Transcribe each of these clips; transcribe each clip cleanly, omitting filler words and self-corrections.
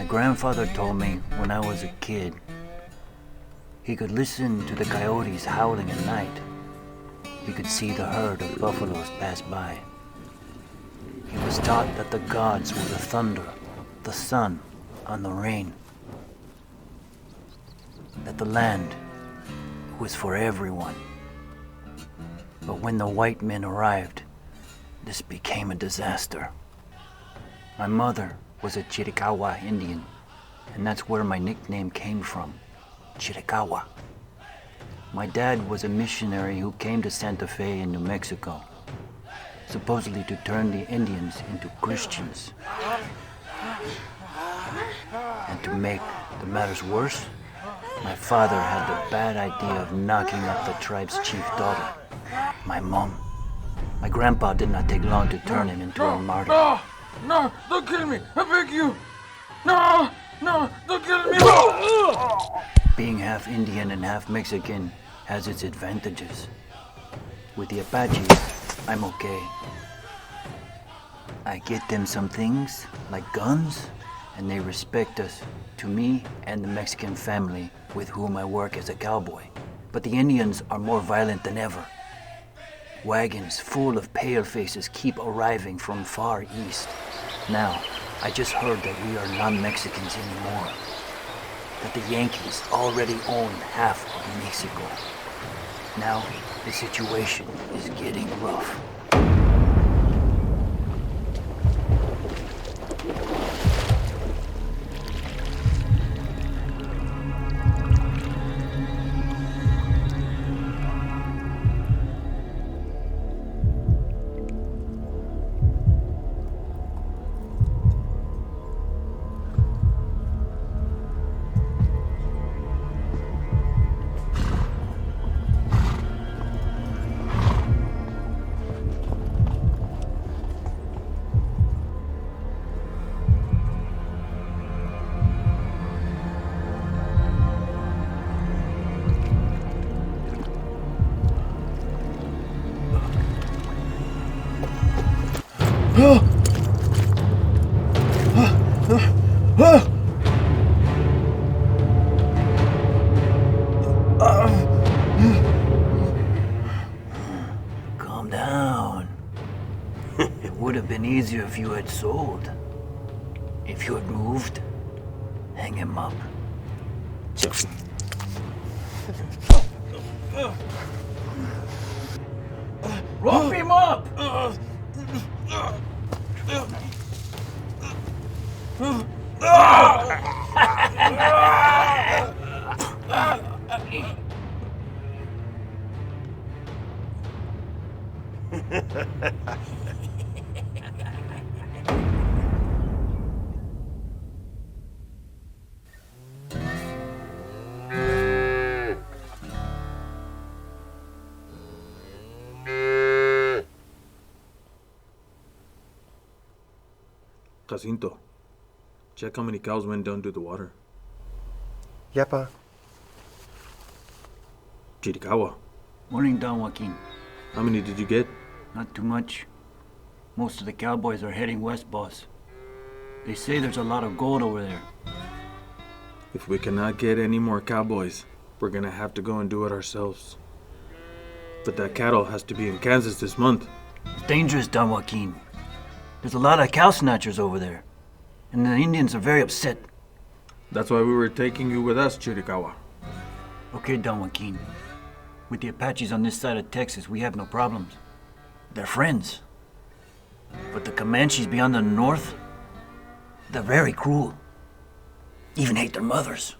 grandfather told me when I was a kid, he could listen to the coyotes howling at night. He could see the herd of buffaloes pass by. He was taught that the gods were the thunder, the sun, and the rain. That the land was for everyone. But when the white men arrived, this became a disaster. My mother was a Chiricahua Indian, and that's where my nickname came from, Chiricahua. My dad was a missionary who came to Santa Fe in New Mexico, supposedly to turn the Indians into Christians. And to make the matters worse, my father had the bad idea of knocking up the tribe's chief daughter, my mom. My grandpa did not take long to turn him into a martyr. No, don't kill me, I beg you. No, don't kill me. Being half Indian and half Mexican has its advantages. With the Apaches, I'm okay. I get them some things, like guns, and they respect us, to me and the Mexican family with whom I work as a cowboy. But the Indians are more violent than ever. Wagons full of pale faces keep arriving from far east. Now, I just heard that we are not Mexicans anymore. That the Yankees already own half of Mexico. Now, the situation is getting rough. Calm down. It would have been easier if you had sold. If you had moved, hang him up. Rope him up! Jacinto, check how many cows went down to the water. Yepa. Chiricahua, Morning, Don Joaquin. how many did you get? Not too much. Most of the cowboys are heading west, boss. They say there's a lot of gold over there. If we cannot get any more cowboys, we're gonna have to go and do it ourselves. But that cattle has to be in Kansas this month. It's dangerous, Don Joaquin. There's a lot of cow snatchers over there, and the Indians are very upset. That's why we were taking you with us, Chiricahua. Okay, Don Joaquin. With the Apaches on this side of Texas, we have no problems. They're friends. But the Comanches beyond the north, they're very cruel. Even hate their mothers.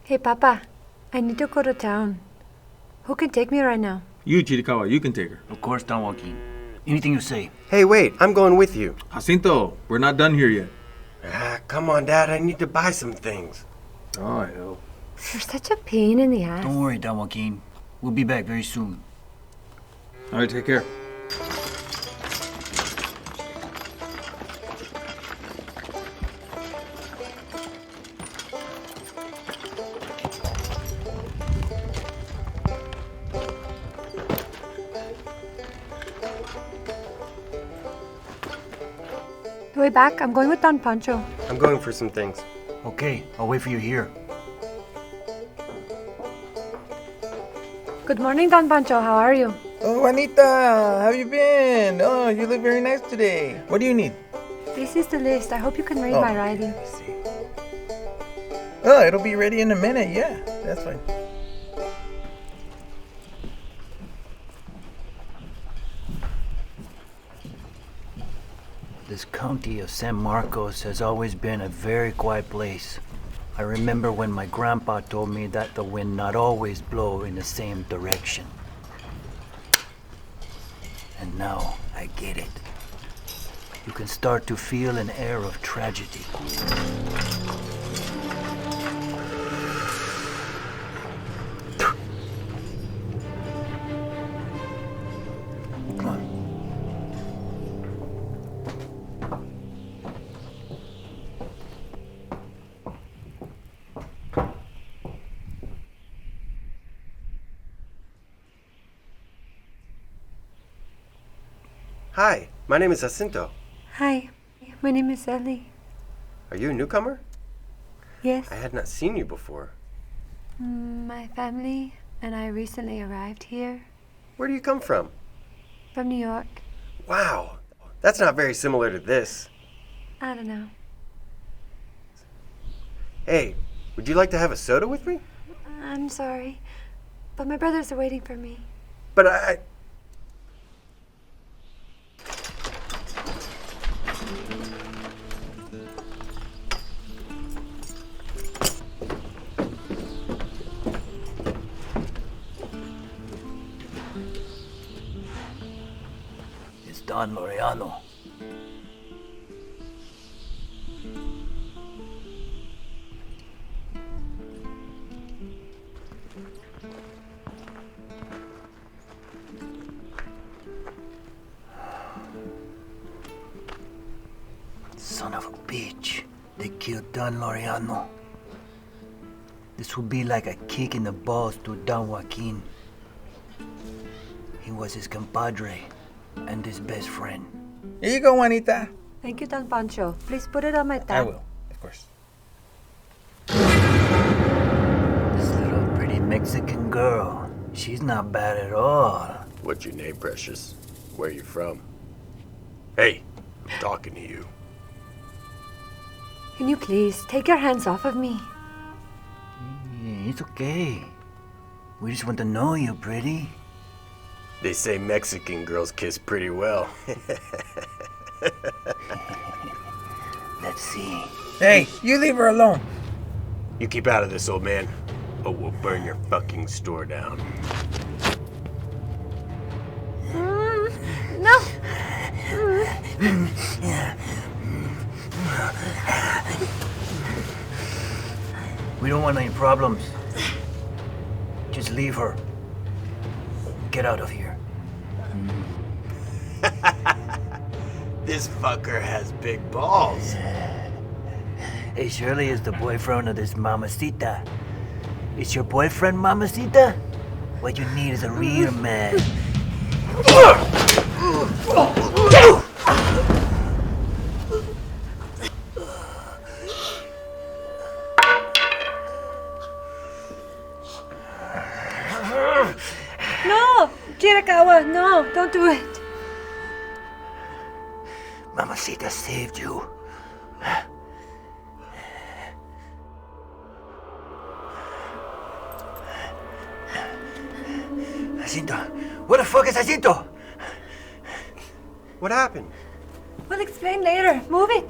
Hey, Papa. I need to go to town. Who can take me right now? You, Chiricahua, you can take her. Of course, Don Joaquin. Anything you say. Hey, wait, I'm going with you. Jacinto, we're not done here yet. Come on, Dad, I need to buy some things. Oh, hell. You're such a pain in the ass. Don't worry, Don Joaquin. We'll be back very soon. All right, take care. way back, I'm going with Don Pancho. I'm going for some things. Okay, I'll wait for you here. Good morning, Don Pancho. How are you? Oh, Juanita, how have you been? Oh, you look very nice today. What do you need? This is the list. I hope you can read my writing. Let's see. Oh, it'll be ready in a minute. Yeah, that's fine. This county of San Marcos has always been a very quiet place. I remember when my grandpa told me that the wind not always blow in the same direction. And now I get it. You can start to feel an air of tragedy. Come on. Hi, my name is Jacinto. Hi, my name is Ellie. Are you a newcomer? Yes, I had not seen you before. my family and I recently arrived here Where do you come from? from New York. Wow, that's not very similar to this. I don't know. Hey, would you like to have a soda with me? I'm sorry, but my brothers are waiting for me. But I... It's Don Laureano. Son of a bitch. They killed Don Laureano. This will be like a kick in the balls to Don Joaquin. He was his compadre and his best friend. Here you go, Juanita. Thank you, Don Pancho. Please put it on my tab. I will, of course. This little pretty Mexican girl, she's not bad at all. What's your name, precious? Where you from? Hey, I'm talking to you. Can you please take your hands off of me? Yeah, it's okay. We just want to know you, pretty. They say Mexican girls kiss pretty well. Let's see. Hey, you leave her alone. You keep out of this, old man, or we'll burn your fucking store down. No! We don't want any problems. Just leave her. Get out of here. This fucker has big balls. Hey, Shirley is the boyfriend of this mamacita. Is your boyfriend mamacita? What you need is a real man. No! Chiricahua, no! Don't do it! Mamacita saved you. Jacinto, where the fuck is Jacinto? What happened? We'll explain later. Move it!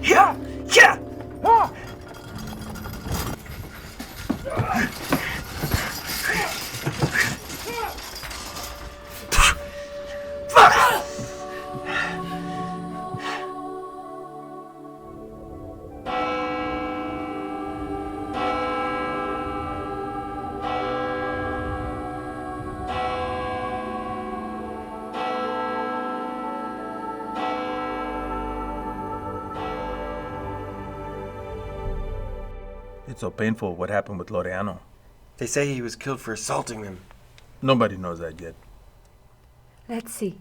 Yeah, yeah. It's so painful what happened with Laureano. They say he was killed for assaulting them. Nobody knows that yet. Let's see.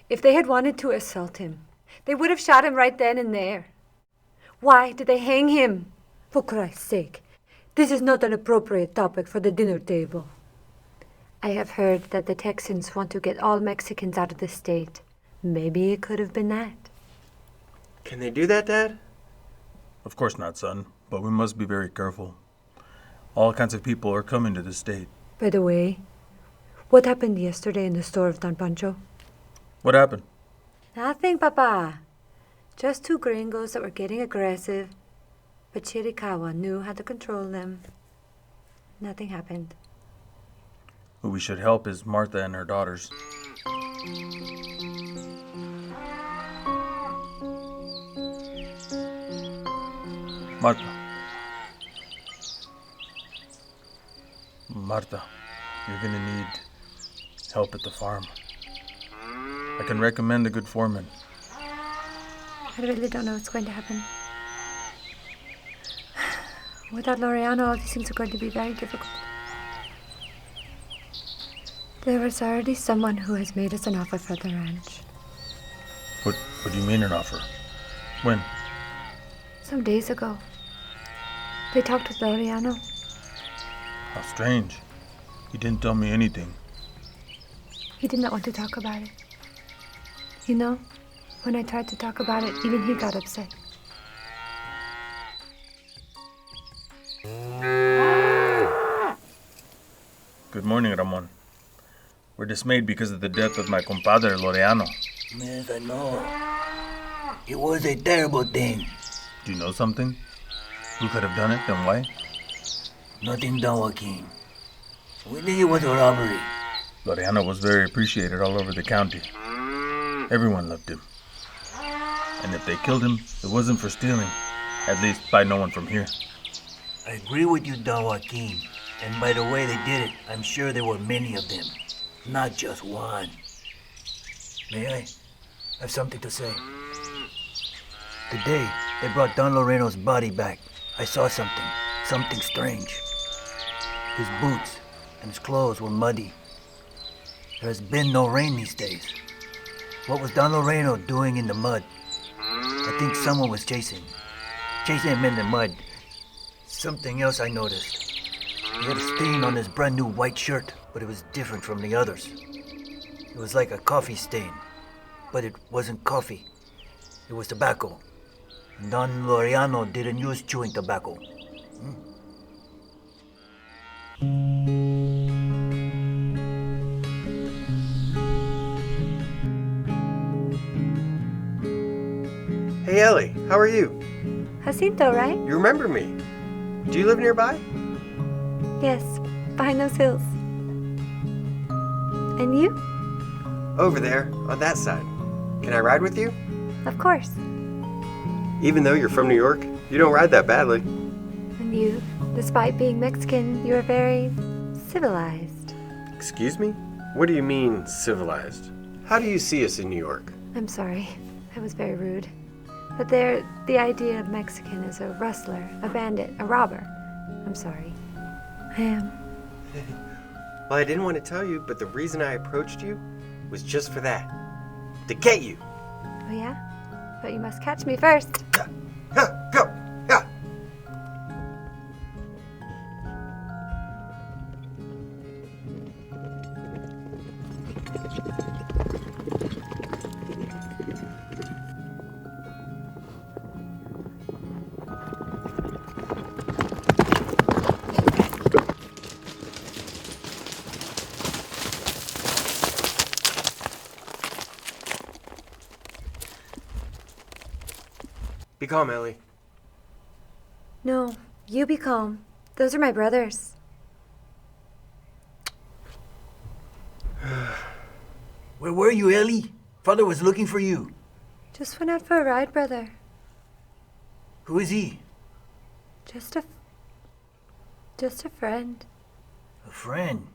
If they had wanted to assault him, they would have shot him right then and there. Why did they hang him? For Christ's sake, this is not an appropriate topic for the dinner table. I have heard that the Texans want to get all Mexicans out of the state. Maybe it could have been that. Can they do that, Dad? Of course not, son, but we must be very careful. All kinds of people are coming to the state. By the way, what happened yesterday in the store of Don Pancho? What happened? Nothing, Papa. Just two gringos that were getting aggressive, but Chiricahua knew how to control them. Nothing happened. Who we should help is Martha and her daughters. Martha, you're gonna need help at the farm. I can recommend a good foreman. I really don't know what's going to happen. Without Laureano, all these things are going to be very difficult. There was already someone who has made us an offer for the ranch. What do you mean an offer? When? Some days ago. They talked with Laureano. How strange. He didn't tell me anything. He did not want to talk about it. You know, when I tried to talk about it, even he got upset. Good morning, Ramon. We're dismayed because of the death of my compadre, Laureano. Yes, I know. It was a terrible thing. Do you know something? Who could have done it and why? Nothing done, Joaquin. We think it was a robbery. Laureano was very appreciated all over the county. Everyone loved him. And if they killed him, it wasn't for stealing. At least by no one from here. I agree with you, Don Joaquin. And by the way they did it, I'm sure there were many of them. Not just one. May I have something to say? The day they brought Don Loreno's body back, I saw something strange. His boots and his clothes were muddy. There has been no rain these days. What was Don Loreno doing in the mud? I think someone was chasing him in the mud. Something else I noticed. He had a stain on his brand new white shirt, but it was different from the others. It was like a coffee stain, but it wasn't coffee. It was tobacco. Don Laureano didn't use chewing tobacco. Hey, Ellie, how are you? Jacinto, right? You remember me? Do you live nearby? Yes, behind those hills. And you? Over there, on that side. Can I ride with you? Of course. Even though you're from New York, you don't ride that badly. And you, despite being Mexican, you are very civilized. Excuse me? What do you mean, civilized? How do you see us in New York? I'm sorry. That was very rude. But the idea of Mexican is a rustler, a bandit, a robber. I'm sorry. I am. Well, I didn't want to tell you, but the reason I approached you was just for that. To get you. Oh, yeah? But you must catch me first. Go! Yeah. Be calm, Ellie. No, you be calm. Those are my brothers. Where were you, Ellie? Father was looking for you. Just went out for a ride, brother. Who is he? Just a friend. A friend.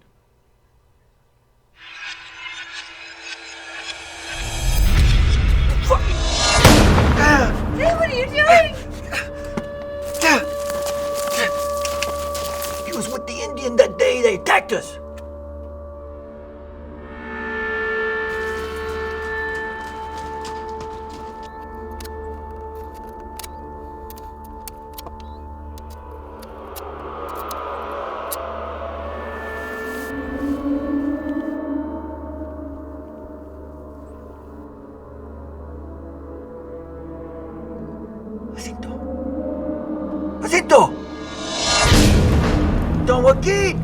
Hey, what are you doing? He was with the Indian Jacinto! Don Joaquin!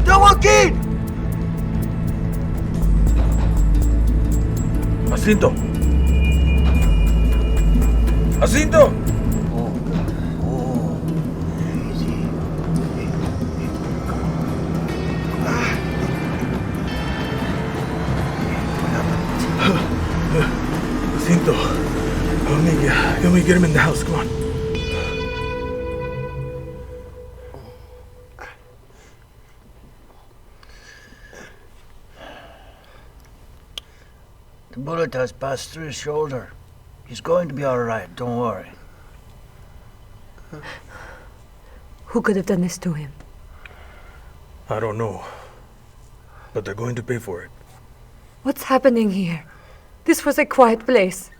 Don Joaquin! Jacinto! Jacinto! Jacinto, help me get him in the house. Come on. The bullet has passed through his shoulder. He's going to be all right, don't worry. Who could have done this to him? I don't know, but they're going to pay for it. What's happening here? This was a quiet place.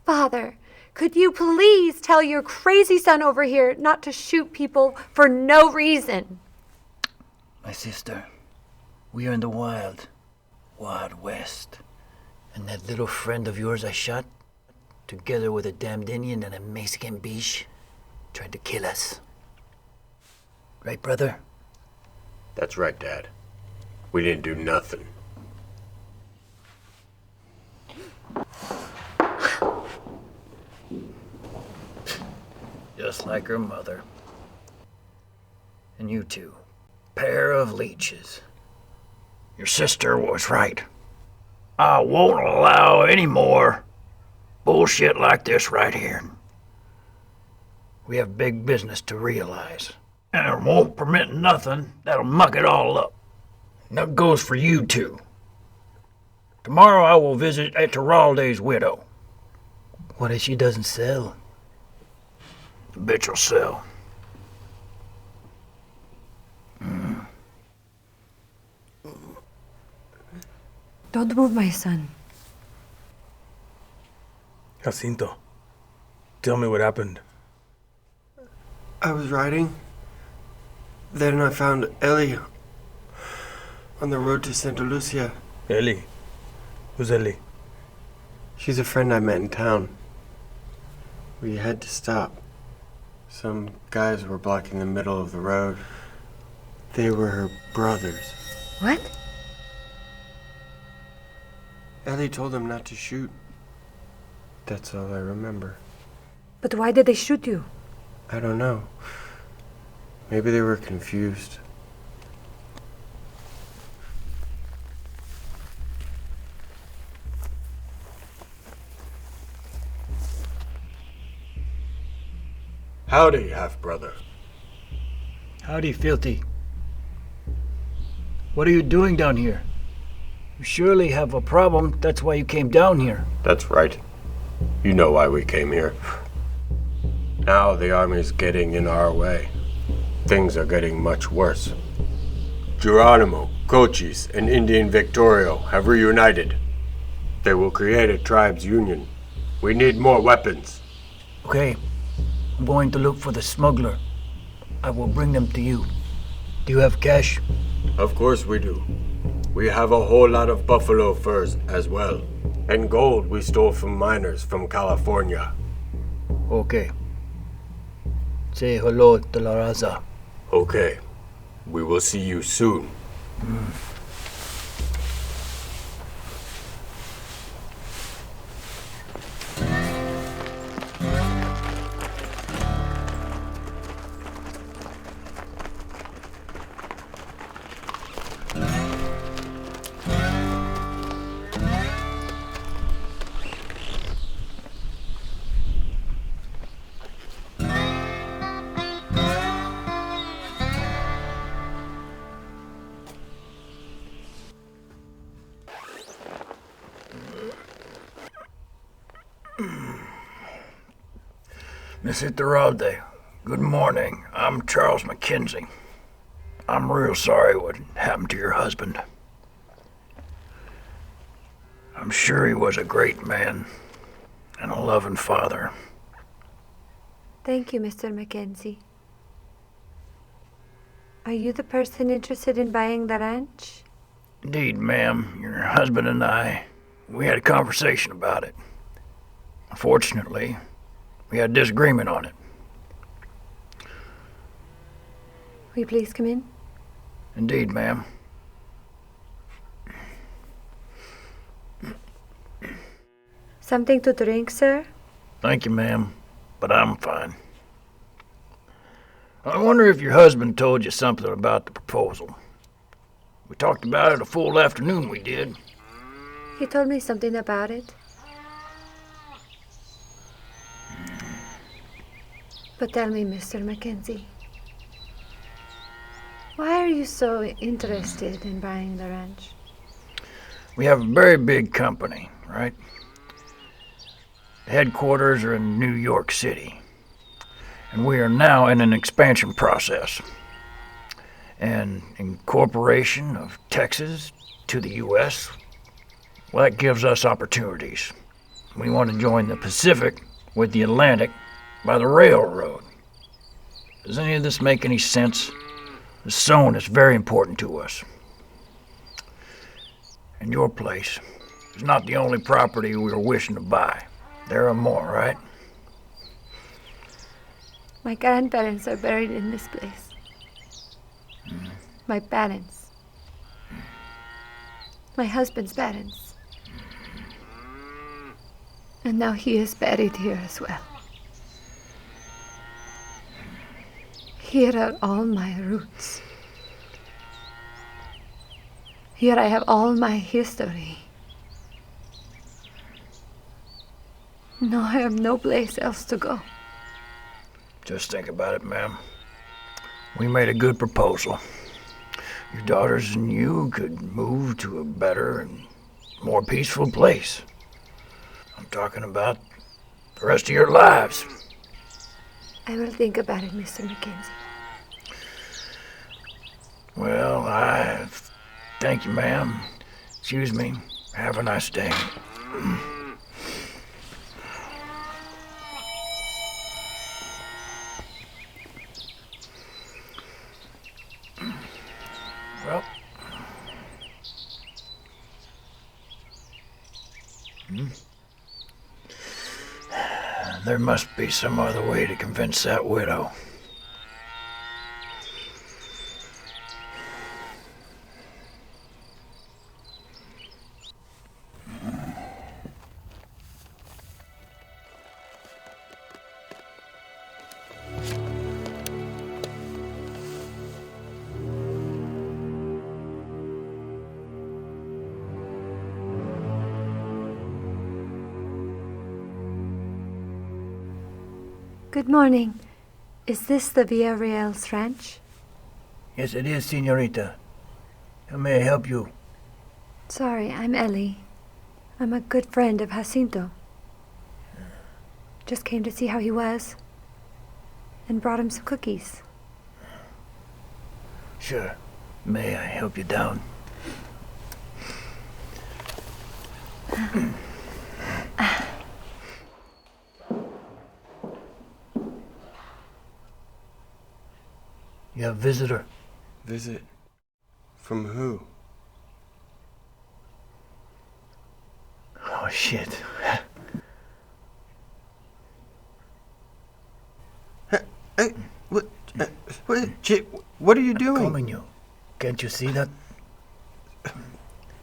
Father, could you please tell your crazy son over here not to shoot people for no reason? My sister, we are in the wild west. And that little friend of yours I shot, together with a damned Indian and a Mexican biche, tried to kill us. Right, brother? That's right, Dad. We didn't do nothing. Just like her mother. And you two, pair of leeches. Your sister was right. I won't allow any more bullshit like this right here. We have big business to realize, and I won't permit nothing that'll muck it all up. And that goes for you two. Tomorrow I will visit Iturraldes' widow. What if she doesn't sell? The bitch will sell. Don't move, my son. Jacinto, tell me what happened. I was riding. Then I found Ellie on the road to Santa Lucia. Ellie? Who's Ellie? She's a friend I met in town. We had to stop. Some guys were blocking the middle of the road. They were her brothers. What? Ellie told them not to shoot. That's all I remember. But why did they shoot you? I don't know. Maybe they were confused. Howdy, half-brother. Howdy, filthy. What are you doing down here? You surely have a problem. That's why you came down here. That's right. You know why we came here. Now the army's getting in our way. Things are getting much worse. Geronimo, Cochise, and Indian Victorio have reunited. They will create a tribes union. We need more weapons. Okay. I'm going to look for the smuggler. I will bring them to you. Do you have cash? Of course we do. We have a whole lot of buffalo furs as well. And gold we stole from miners from California. Okay. Say hello to la raza. Okay. We will see you soon. Miss Iturraldes, good morning. I'm Charles McKenzie. I'm real sorry what happened to your husband. I'm sure he was a great man and a loving father. Thank you, Mr. Mackenzie. Are you the person interested in buying the ranch? Indeed, ma'am. Your husband and I, we had a conversation about it. Unfortunately, we had a disagreement on it. Will you please come in? Indeed, ma'am. Something to drink, sir? Thank you, ma'am, but I'm fine. I wonder if your husband told you something about the proposal. We talked about it a full afternoon, we did. He told me something about it. But tell me, Mr. Mackenzie, why are you so interested in buying the ranch? We have a very big company, right? The headquarters are in New York City, and we are now in an expansion process. And incorporation of Texas to the U.S., well, that gives us opportunities. We want to join the Pacific with the Atlantic by the railroad. Does any of this make any sense? The zone is very important to us. And your place is not the only property we are wishing to buy. There are more, right? My grandparents are buried in this place. My parents. My husband's parents. And now he is buried here as well. Here are all my roots. Here I have all my history. No, I have no place else to go. Just think about it, ma'am. We made a good proposal. Your daughters and you could move to a better and more peaceful place. I'm talking about the rest of your lives. I will think about it, Mr. Mackenzie. Well, thank you, ma'am. Excuse me. Have a nice day. Well, there must be some other way to convince that widow. Good morning. Is this the Villarreals ranch? Yes, it is, señorita. How may I help you? Sorry, I'm Ellie. I'm a good friend of Jacinto. Just came to see how he was and brought him some cookies. Sure. May I help you down? You have a visitor. Visit? From who? Oh, shit. Hey, what are you doing? I'm calling you. Can't you see that?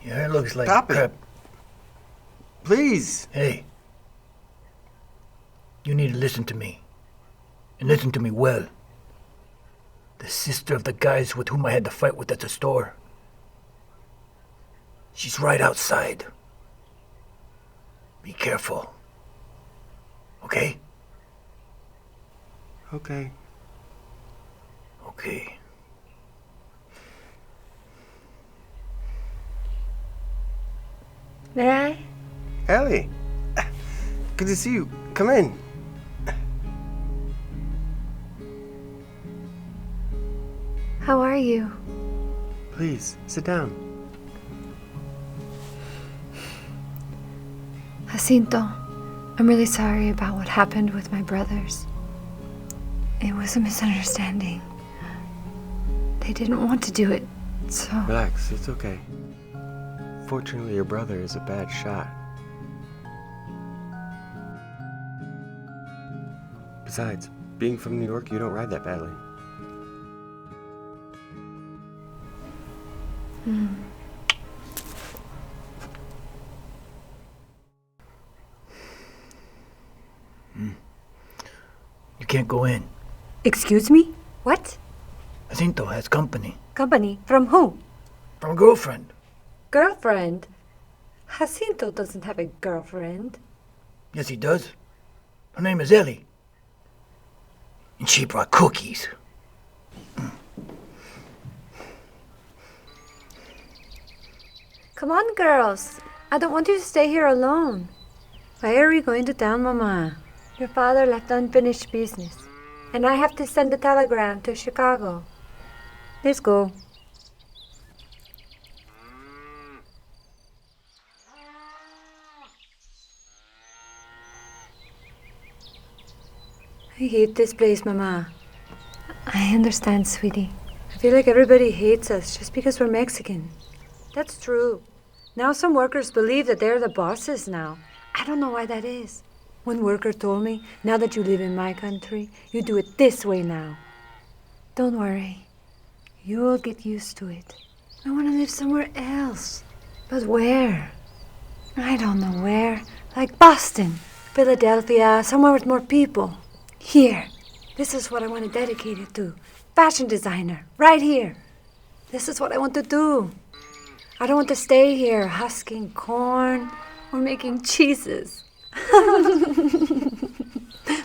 Your hair looks like Stop it. crap. Please. Hey. You need to listen to me. And listen to me well. The sister of the guys with whom I had the fight with at the store. She's right outside. Be careful. Okay? Okay. Okay. May I? Ellie. Good to see you. Come in. How are you? Please, sit down. Jacinto, I'm really sorry about what happened with my brothers. It was a misunderstanding. They didn't want to do it, so... Relax, it's okay. Fortunately, your brother is a bad shot. Besides, being from New York, you don't ride that badly. You can't go in. Excuse me? What? Jacinto has company. Company? From who? From a girlfriend. Girlfriend? Jacinto doesn't have a girlfriend. Yes, he does. Her name is Ellie. And she brought cookies. Come on, girls. I don't want you to stay here alone. Why are we going to town, Mama? Your father left unfinished business, and I have to send a telegram to Chicago. Let's go. I hate this place, Mama. I understand, sweetie. I feel like everybody hates us just because we're Mexican. That's true. Now some workers believe that they're the bosses now. I don't know why that is. One worker told me, now that you live in my country, you do it this way now. Don't worry. You'll get used to it. I want to live somewhere else. But where? I don't know where. Like Boston, Philadelphia, somewhere with more people. Here. This is what I want to dedicate it to. Fashion designer. Right here. This is what I want to do. I don't want to stay here husking corn or making cheeses.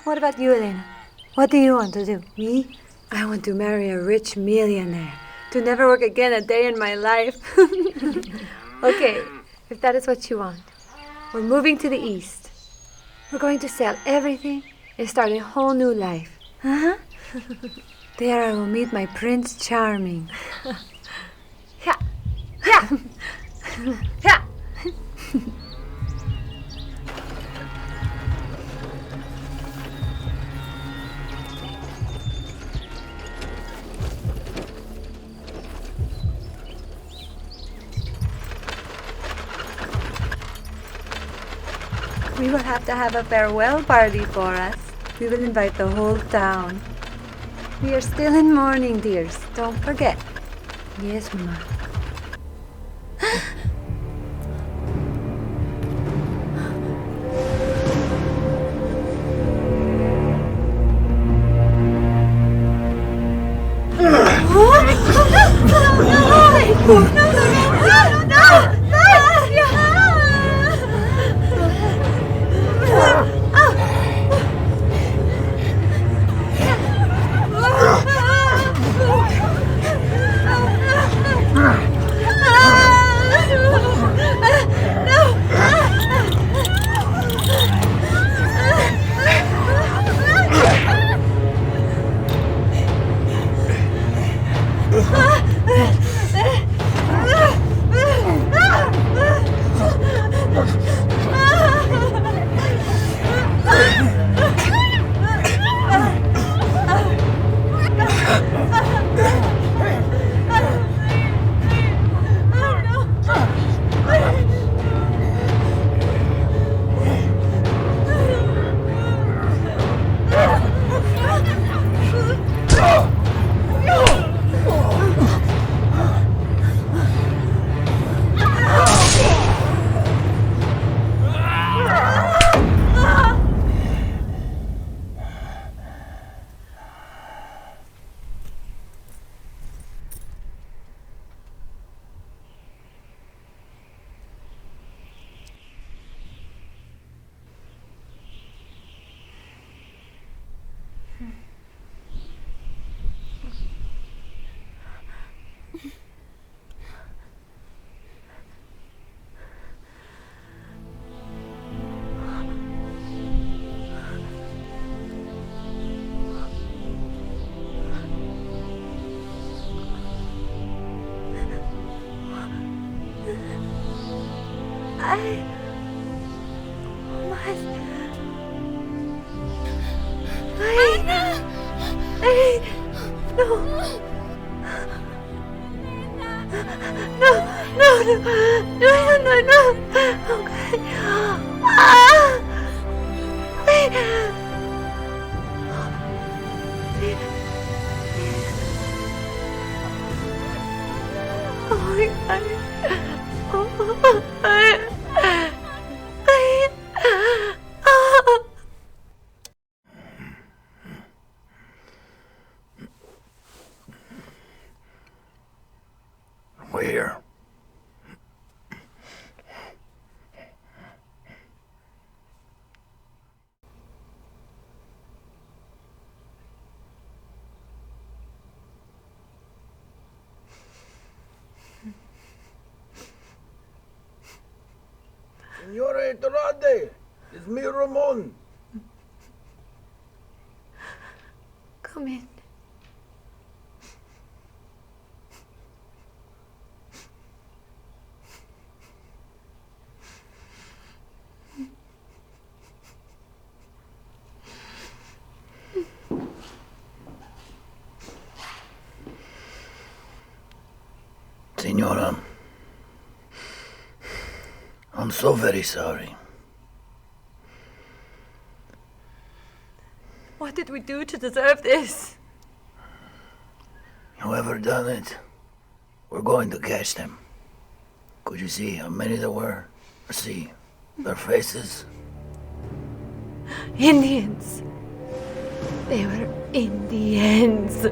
What about you, Elena? What do you want to do? Me? I want to marry a rich millionaire. To never work again a day in my life. Okay, if that is what you want. We're moving to the east. We're going to sell everything and start a whole new life. Uh-huh. There I will meet my Prince Charming. Yeah. Yeah. Yeah. We will have to have a farewell party for us. We will invite the whole town. We are still in mourning, dears. Don't forget. Yes, Mama. We're here. Señora Iturraldes, it's me, Ramon. Come in. Senora, I'm so very sorry. What did we do to deserve this? Whoever done it, we're going to catch them. Could you see how many there were? See their faces? Indians. They were Indians.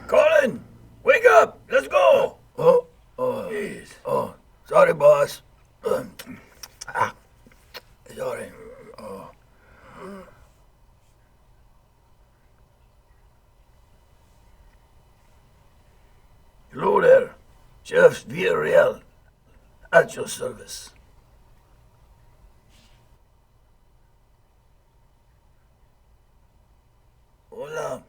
Colin, wake up! Let's go! Yes. Oh, sorry, boss. Sorry. Hello there, Chef Villarreals, at your service. Hola.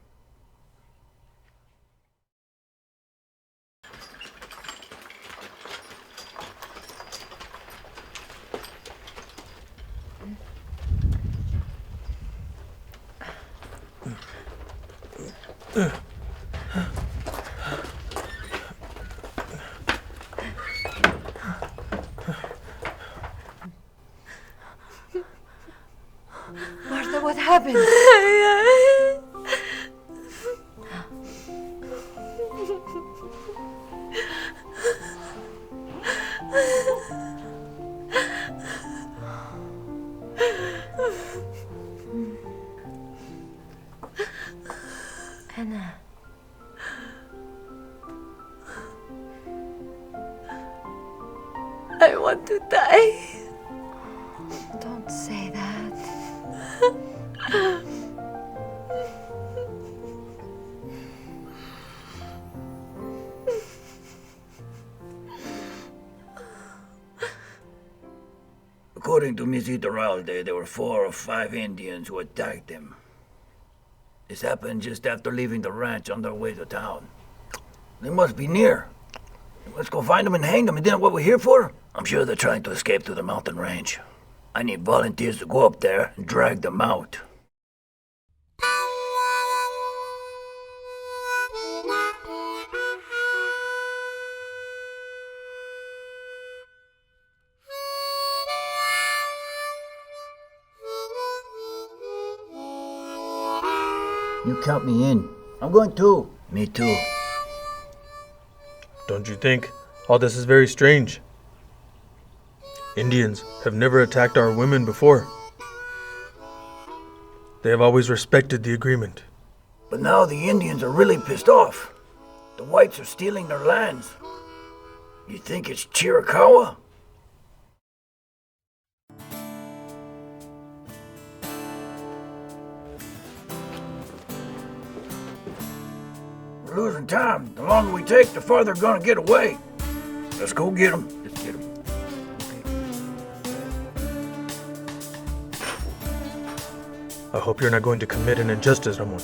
Martha, what happened? Anna. I want to die. Don't say that. According to Miss Iturraldes, there were 4 or 5 Indians who attacked him. This happened just after leaving the ranch on their way to town. They must be near. Let's go find them and hang them. Isn't that what we're here for? I'm sure they're trying to escape to the mountain range. I need volunteers to go up there and drag them out. You count me in. I'm going too. Me too. Don't you think all this is very strange? Indians have never attacked our women before. They have always respected the agreement. But now the Indians are really pissed off. The whites are stealing their lands. You think it's Chiricahua? We're losing time. The longer we take, the farther they're gonna get away. Let's go get them. Let's get them. I hope you're not going to commit an injustice, Ramon.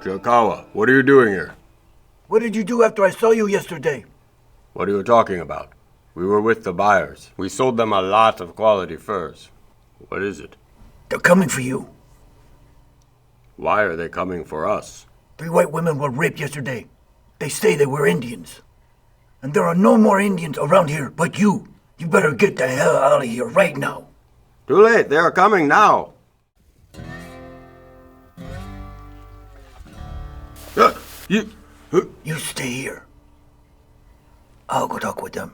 Chikawa, what are you doing here? What did you do after I saw you yesterday? What are you talking about? We were with the buyers. We sold them a lot of quality furs. What is it? They're coming for you. Why are they coming for us? 3 white women were raped yesterday. They say they were Indians. And there are no more Indians around here but you. You better get the hell out of here right now. Too late. They are coming now. You stay here. I'll go talk with them.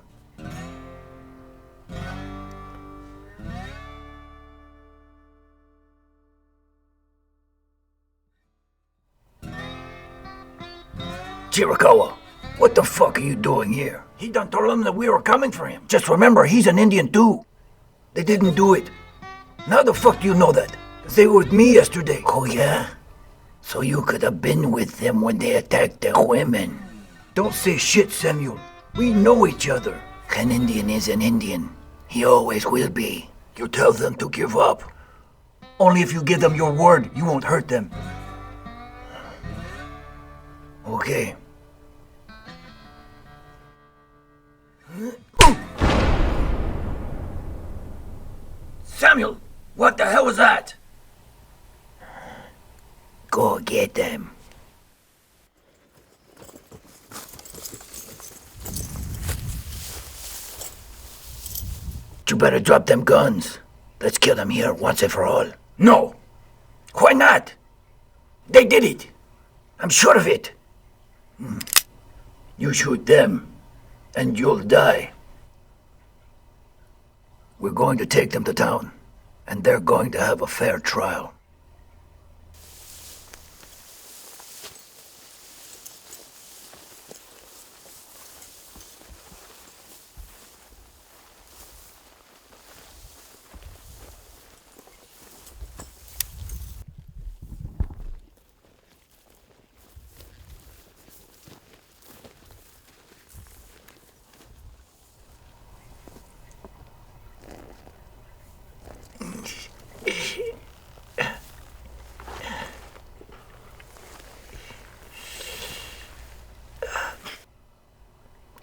Chirikawa, what the fuck are you doing here? He done told them that we were coming for him. Just remember, he's an Indian too. They didn't do it. Now the fuck do you know that? 'Cause they were with me yesterday. Oh yeah? So you could have been with them when they attacked the women. Don't say shit, Samuel. We know each other. An Indian is an Indian. He always will be. You tell them to give up. Only if you give them your word, you won't hurt them. Okay. Samuel, what the hell was that? Go get them. You better drop them guns. Let's kill them here once and for all. No! Why not? They did it. I'm sure of it. You shoot them, and you'll die. We're going to take them to town, and they're going to have a fair trial.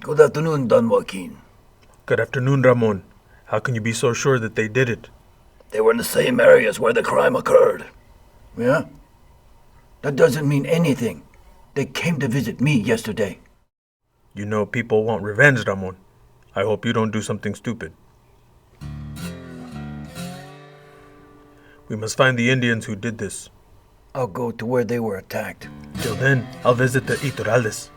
Good afternoon, Don Joaquin. Good afternoon, Ramon. How can you be so sure that they did it? They were in the same areas where the crime occurred. Yeah? That doesn't mean anything. They came to visit me yesterday. You know people want revenge, Ramon. I hope you don't do something stupid. We must find the Indians who did this. I'll go to where they were attacked. Till then, I'll visit the Iturraldes.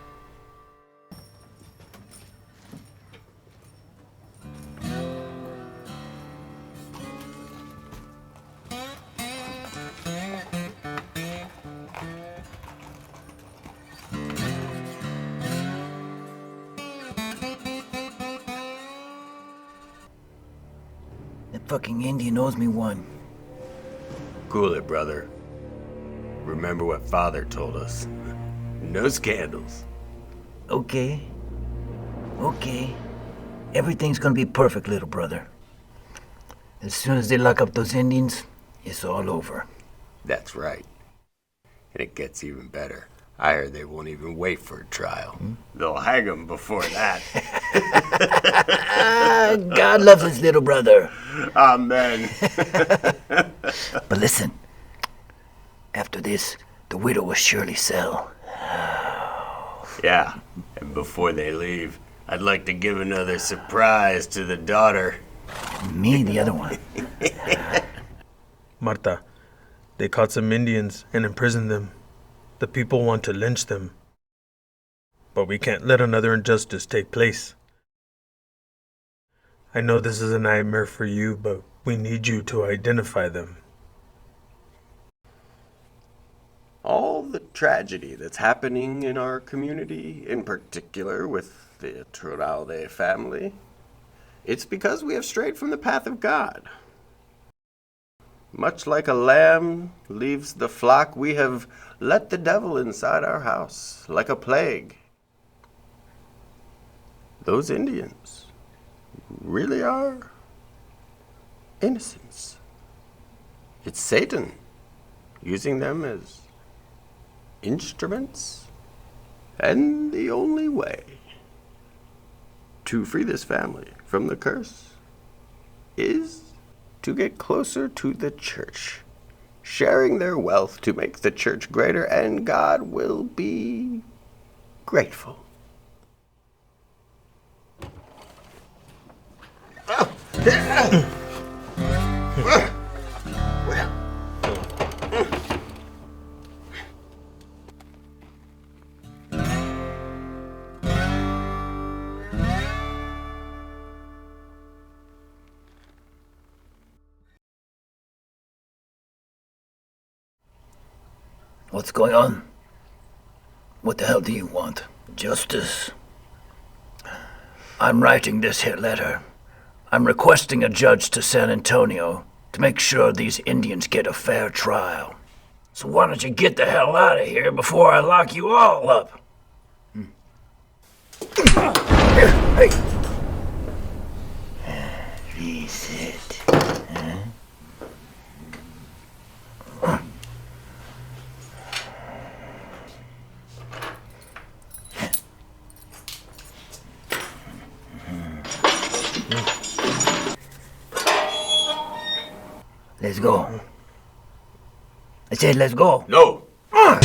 That fucking Indian owes me one. Cool it, brother. Remember what Father told us. No scandals. Okay. Okay. Everything's gonna be perfect, little brother. As soon as they lock up those Indians, it's all over. That's right. And it gets even better. I heard they won't even wait for a trial. They'll hang him before that. God loves his little brother. Amen. But listen, after this, the widow will surely sell. Yeah, and before they leave, I'd like to give another surprise to the daughter. Me, the other one. Marta, they caught some Indians and imprisoned them. The people want to lynch them. But we can't let another injustice take place. I know this is a nightmare for you, but we need you to identify them. All the tragedy that's happening in our community, in particular with the Iturraldes family, it's because we have strayed from the path of God. Much like a lamb leaves the flock, we have let the devil inside our house, like a plague, those Indians really are innocents. It's Satan using them as instruments, and the only way to free this family from the curse is to get closer to the church, sharing their wealth to make the church greater, and God will be grateful. What's going on? What the hell do you want? Justice? I'm writing this here letter. I'm requesting a judge to San Antonio to make sure these Indians get a fair trial. So why don't you get the hell out of here before I lock you all up? Hey! Reset. Let's go. I said let's go. No! Oh!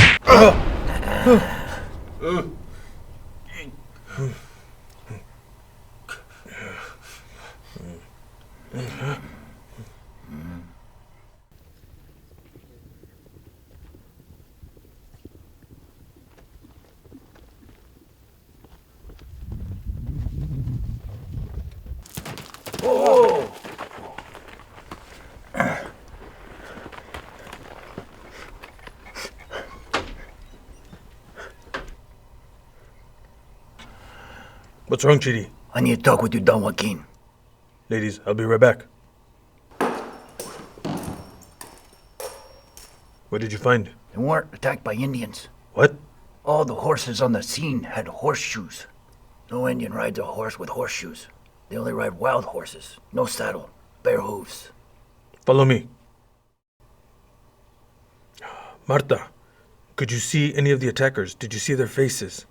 What's wrong, Chidi? I need to talk with you, Don Joaquin. Ladies, I'll be right back. What did you find? They weren't attacked by Indians. What? All the horses on the scene had horseshoes. No Indian rides a horse with horseshoes. They only ride wild horses. No saddle. Bare hooves. Follow me. Marta, could you see any of the attackers? Did you see their faces?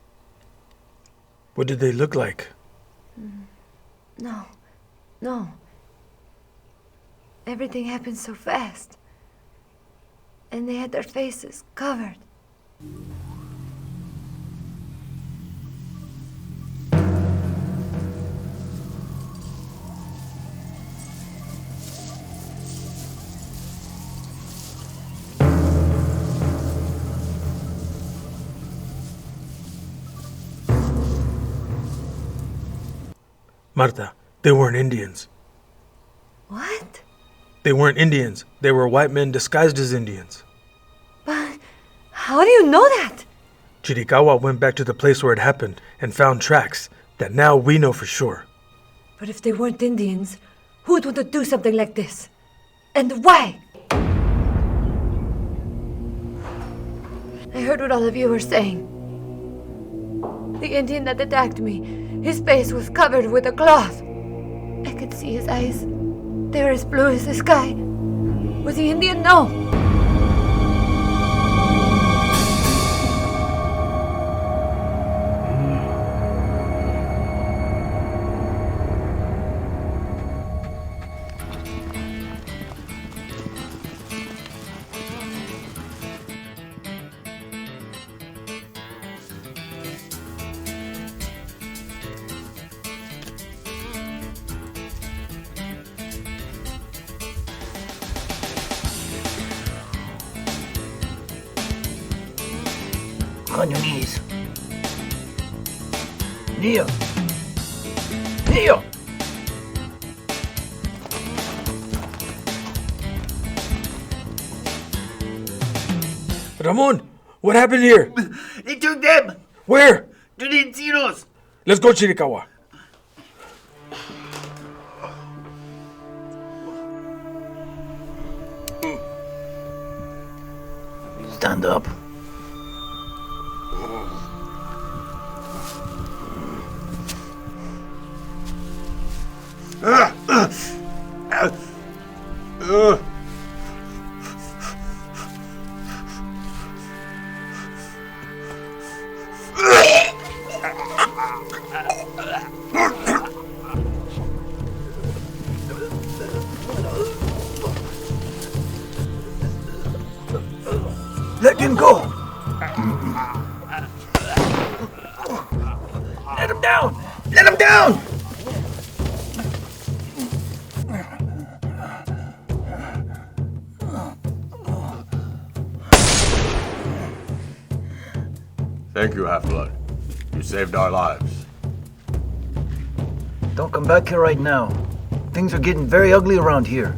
What did they look like? No. Everything happened so fast. And they had their faces covered. Marta, they weren't Indians. What? They weren't Indians. They were white men disguised as Indians. But how do you know that? Chiricahua went back to the place where it happened and found tracks that now we know for sure. But if they weren't Indians, who would want to do something like this? And why? I heard what all of you were saying. The Indian that attacked me, his face was covered with a cloth. I could see his eyes. They were as blue as the sky. Was he Indian? No. On your knees. Kneel. Kneel! Ramon, what happened here? They took them Where? to the encinos. Let's go, Chiricahua. Stand up. Let him go! Let him down! Let him down! Thank you, Half-Blood. You saved our lives. Don't come back here right now. Things are getting very ugly around here.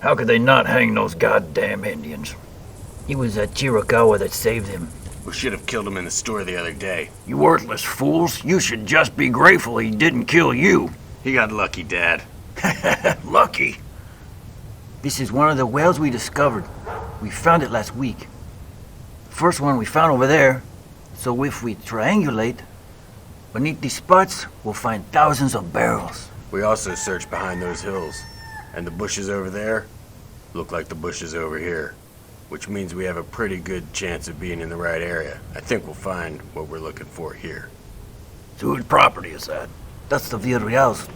How could they not hang those goddamn Indians? It was Chiricahua that saved him. We should have killed him in the store the other day. You worthless fools. You should just be grateful he didn't kill you. He got lucky, Dad. Lucky. This is one of the whales we discovered. We found it last week. First one we found over there. So if we triangulate, beneath these spots, we'll find thousands of barrels. We also searched behind those hills. And the bushes over there look like the bushes over here, which means we have a pretty good chance of being in the right area. I think we'll find what we're looking for here. So whose property is that? That's the Villarreals.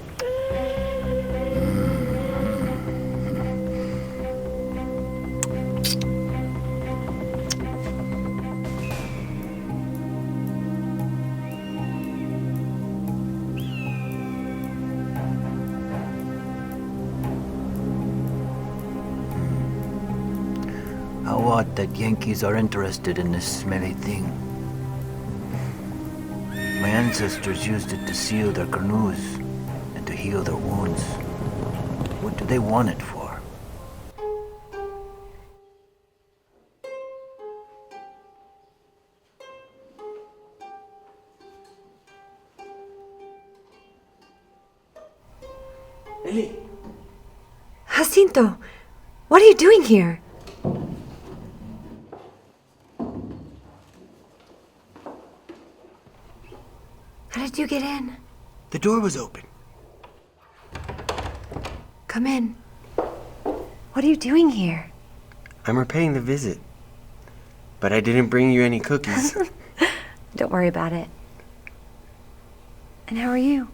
How odd that Yankees are interested in this smelly thing. My ancestors used it to seal their canoes and to heal their wounds. What do they want it for? Jacinto, what are you doing here? How did you get in? The door was open. Come in. What are you doing here? I'm repaying the visit. But I didn't bring you any cookies. Don't worry about it. And how are you?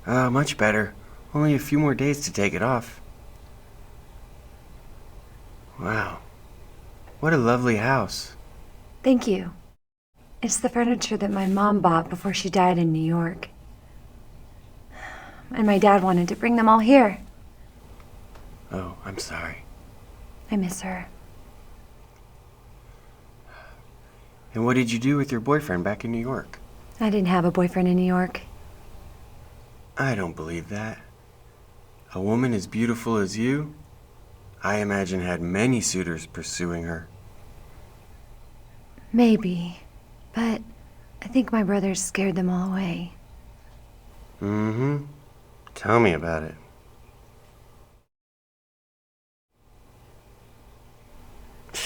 Much better. Only a few more days to take it off. Wow. What a lovely house. Thank you. It's the furniture that my mom bought before she died in New York. And my dad wanted to bring them all here. Oh, I'm sorry. I miss her. And what did you do with your boyfriend back in New York? I didn't have a boyfriend in New York. I don't believe that. A woman as beautiful as you, I imagine had many suitors pursuing her. Maybe. But I think my brothers scared them all away. Mm-hmm. Tell me about it.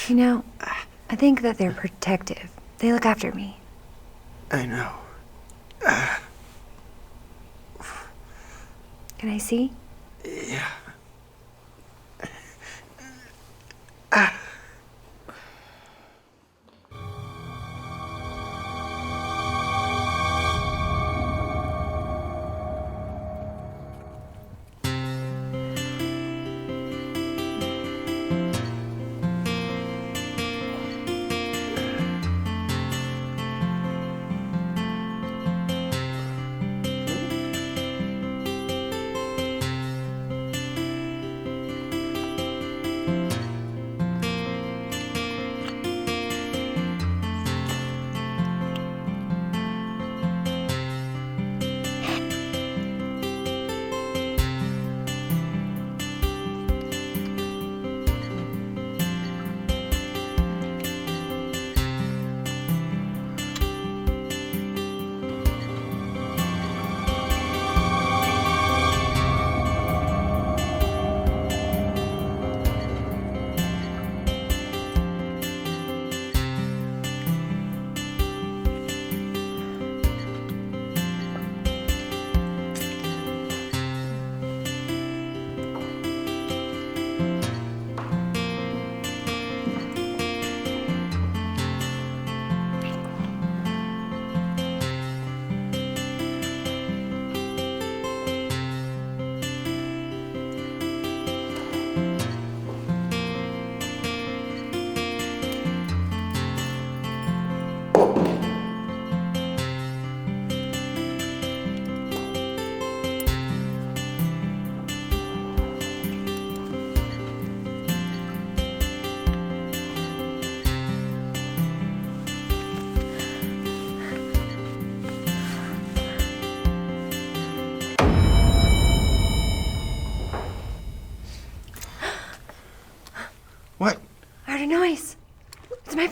You know, I think that they're protective. They look after me. I know. Can I see? Yeah.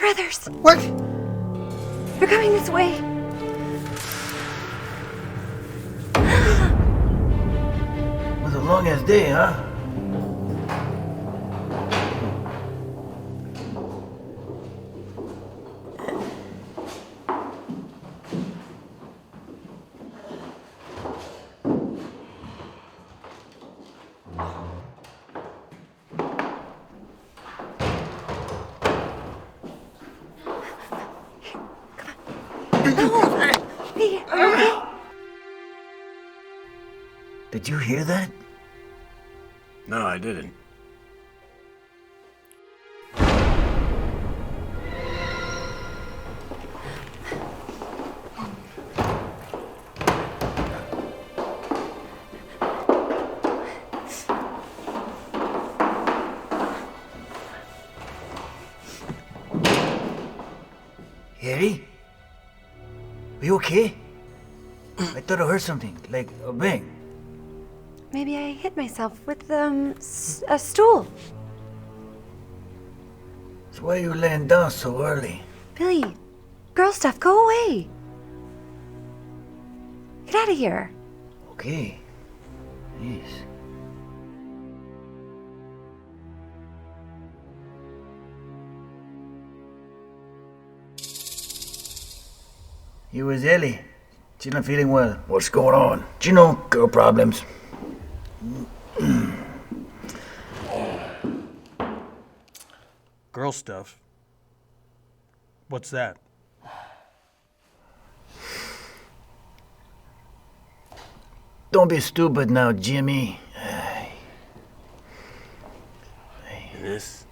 brothers. What? They're coming this way. Was a long ass day, huh? Hey, are you okay? Did you hear that? No, I didn't. Harry? Are you okay? I thought I heard something, like a bang. Maybe I hit myself with a stool. So why are you laying down so early? Billy, girl stuff, go away. Get out of here. Okay. Jeez. You was Ellie. She's not feeling well. What's going on? Do you know girl problems? Girl stuff? What's that? Don't be stupid now, Jimmy. And this?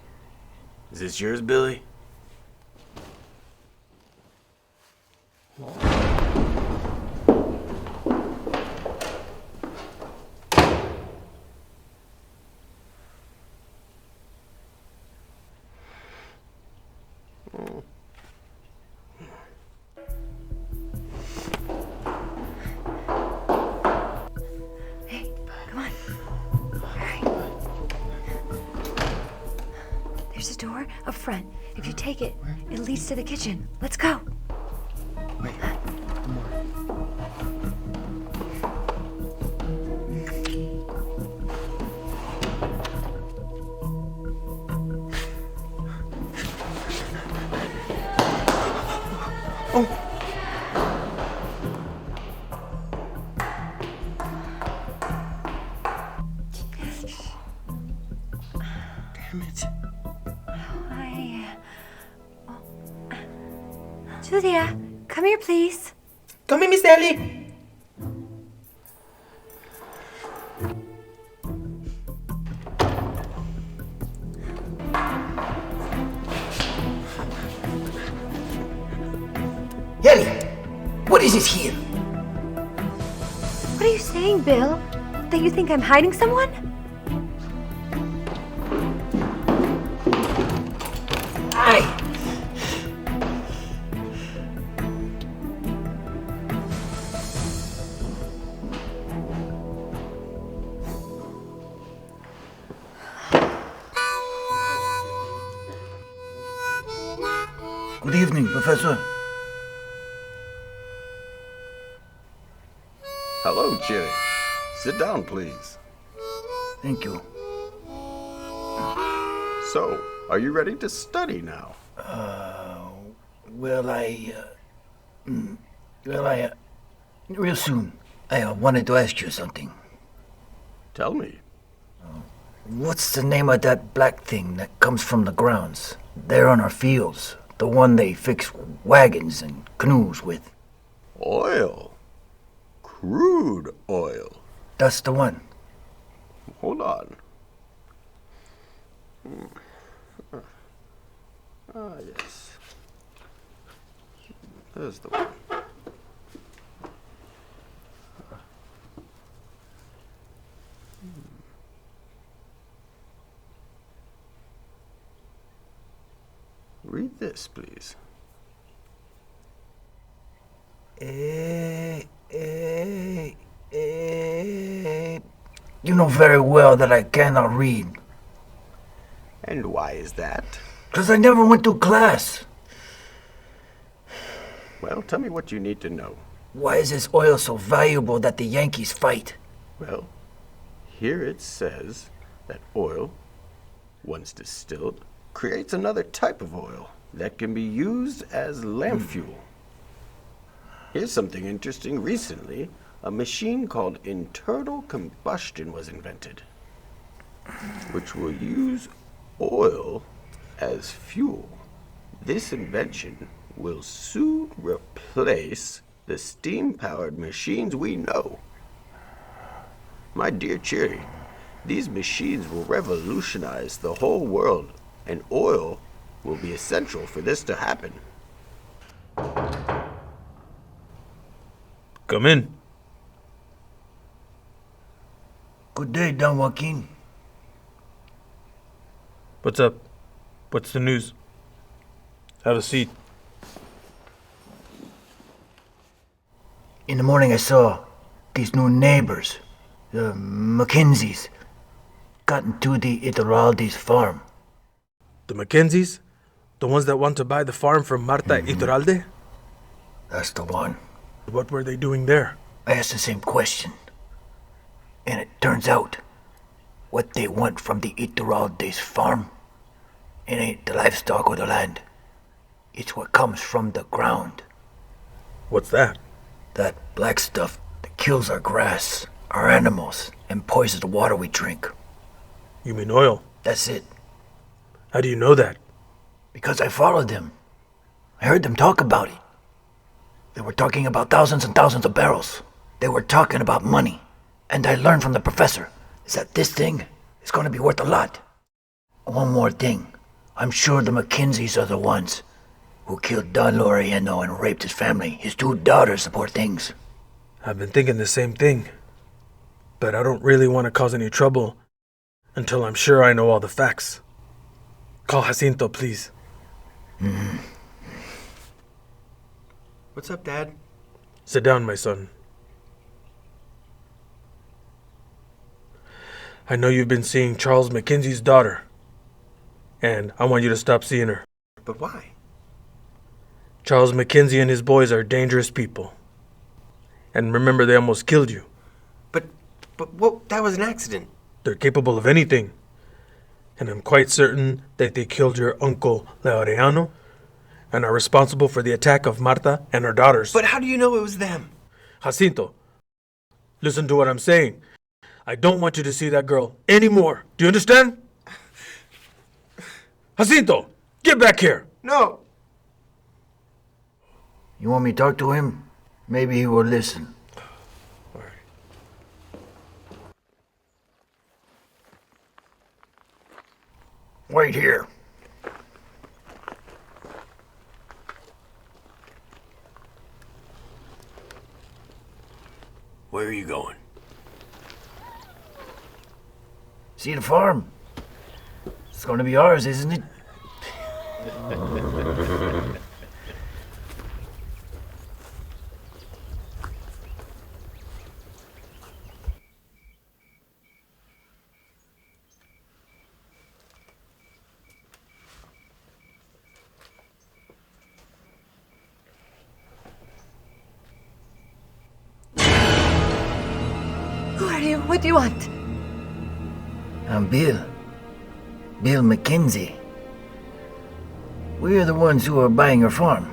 Is this yours, Billy? Hey, come on. All right. There's a door up front. If you take it, it leads to the kitchen. Let's go. Wait. Damn it. Julia, come here, please. Come here, Miss Ellie. Ellie, what is this here? What are you saying, Bill? That you think I'm hiding someone? Aye. Good evening, Professor. Hello, Cherry. Sit down, please. Thank you. So, are you ready to study now? Real soon. I wanted to ask you something. Tell me. What's the name of that black thing that comes from the grounds? There on our fields. The one they fix wagons and canoes with. Oil. Crude oil. That's the one. Hold on. Ah, yes. There's the one. Read this, please. You know very well that I cannot read. And why is that? 'Cause I never went to class. Well, tell me what you need to know. Why is this oil so valuable that the Yankees fight? Well, here it says that oil, once distilled, creates another type of oil that can be used as lamp fuel. Here's something interesting. Recently, a machine called internal combustion was invented, which will use oil as fuel. This invention will soon replace the steam-powered machines we know. My dear Cherry, these machines will revolutionize the whole world, and oil will be essential for this to happen. Come in. Good day, Don Joaquin. What's up? What's the news? Have a seat. In the morning I saw these new neighbors, the Mackenzies, got into the Iturraldes farm. The Mackenzies? The ones that want to buy the farm from Marta Iturralde? That's the one. What were they doing there? I asked the same question. And it turns out, what they want from the Iturraldes farm, it ain't the livestock or the land. It's what comes from the ground. What's that? That black stuff that kills our grass, our animals, and poisons the water we drink. You mean oil? That's it. How do you know that? Because I followed them. I heard them talk about it. They were talking about thousands and thousands of barrels. They were talking about money. And I learned from the professor is that this thing is going to be worth a lot. One more thing. I'm sure the Mackenzies are the ones who killed Don Laureano and raped his family, his 2 daughters, the poor things. I've been thinking the same thing. But I don't really want to cause any trouble until I'm sure I know all the facts. Call Jacinto, please. Mm-hmm. What's up, Dad? Sit down, my son. I know you've been seeing Charles Mackenzie's daughter, and I want you to stop seeing her. But why? Charles Mackenzie and his boys are dangerous people. And remember, they almost killed you. But what? That was an accident. They're capable of anything. And I'm quite certain that they killed your uncle Laureano and are responsible for the attack of Marta and her daughters. But how do you know it was them? Jacinto, listen to what I'm saying. I don't want you to see that girl anymore. Do you understand? Jacinto, get back here. No. You want me to talk to him? Maybe he will listen. All right. Wait here. Where are you going? See the farm? It's going to be ours, isn't it? Who are you? What do you want? I'm Bill. Bill McKenzie. We're the ones who are buying your farm.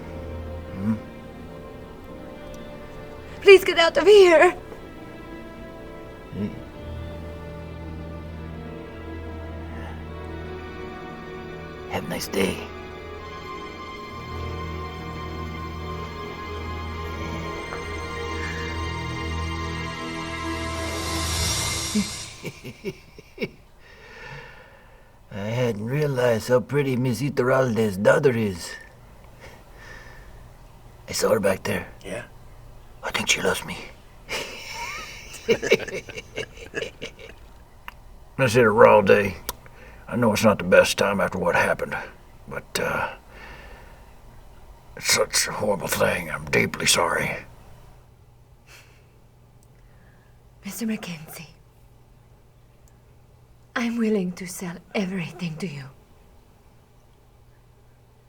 Please get out of here. Have a nice day. I hadn't realized how pretty Miss Iturraldes' daughter is. I saw her back there. Yeah? I think she loves me. Miss Iturraldes, I know it's not the best time after what happened, but it's such a horrible thing. I'm deeply sorry. Mr. Mackenzie, I'm willing to sell everything to you.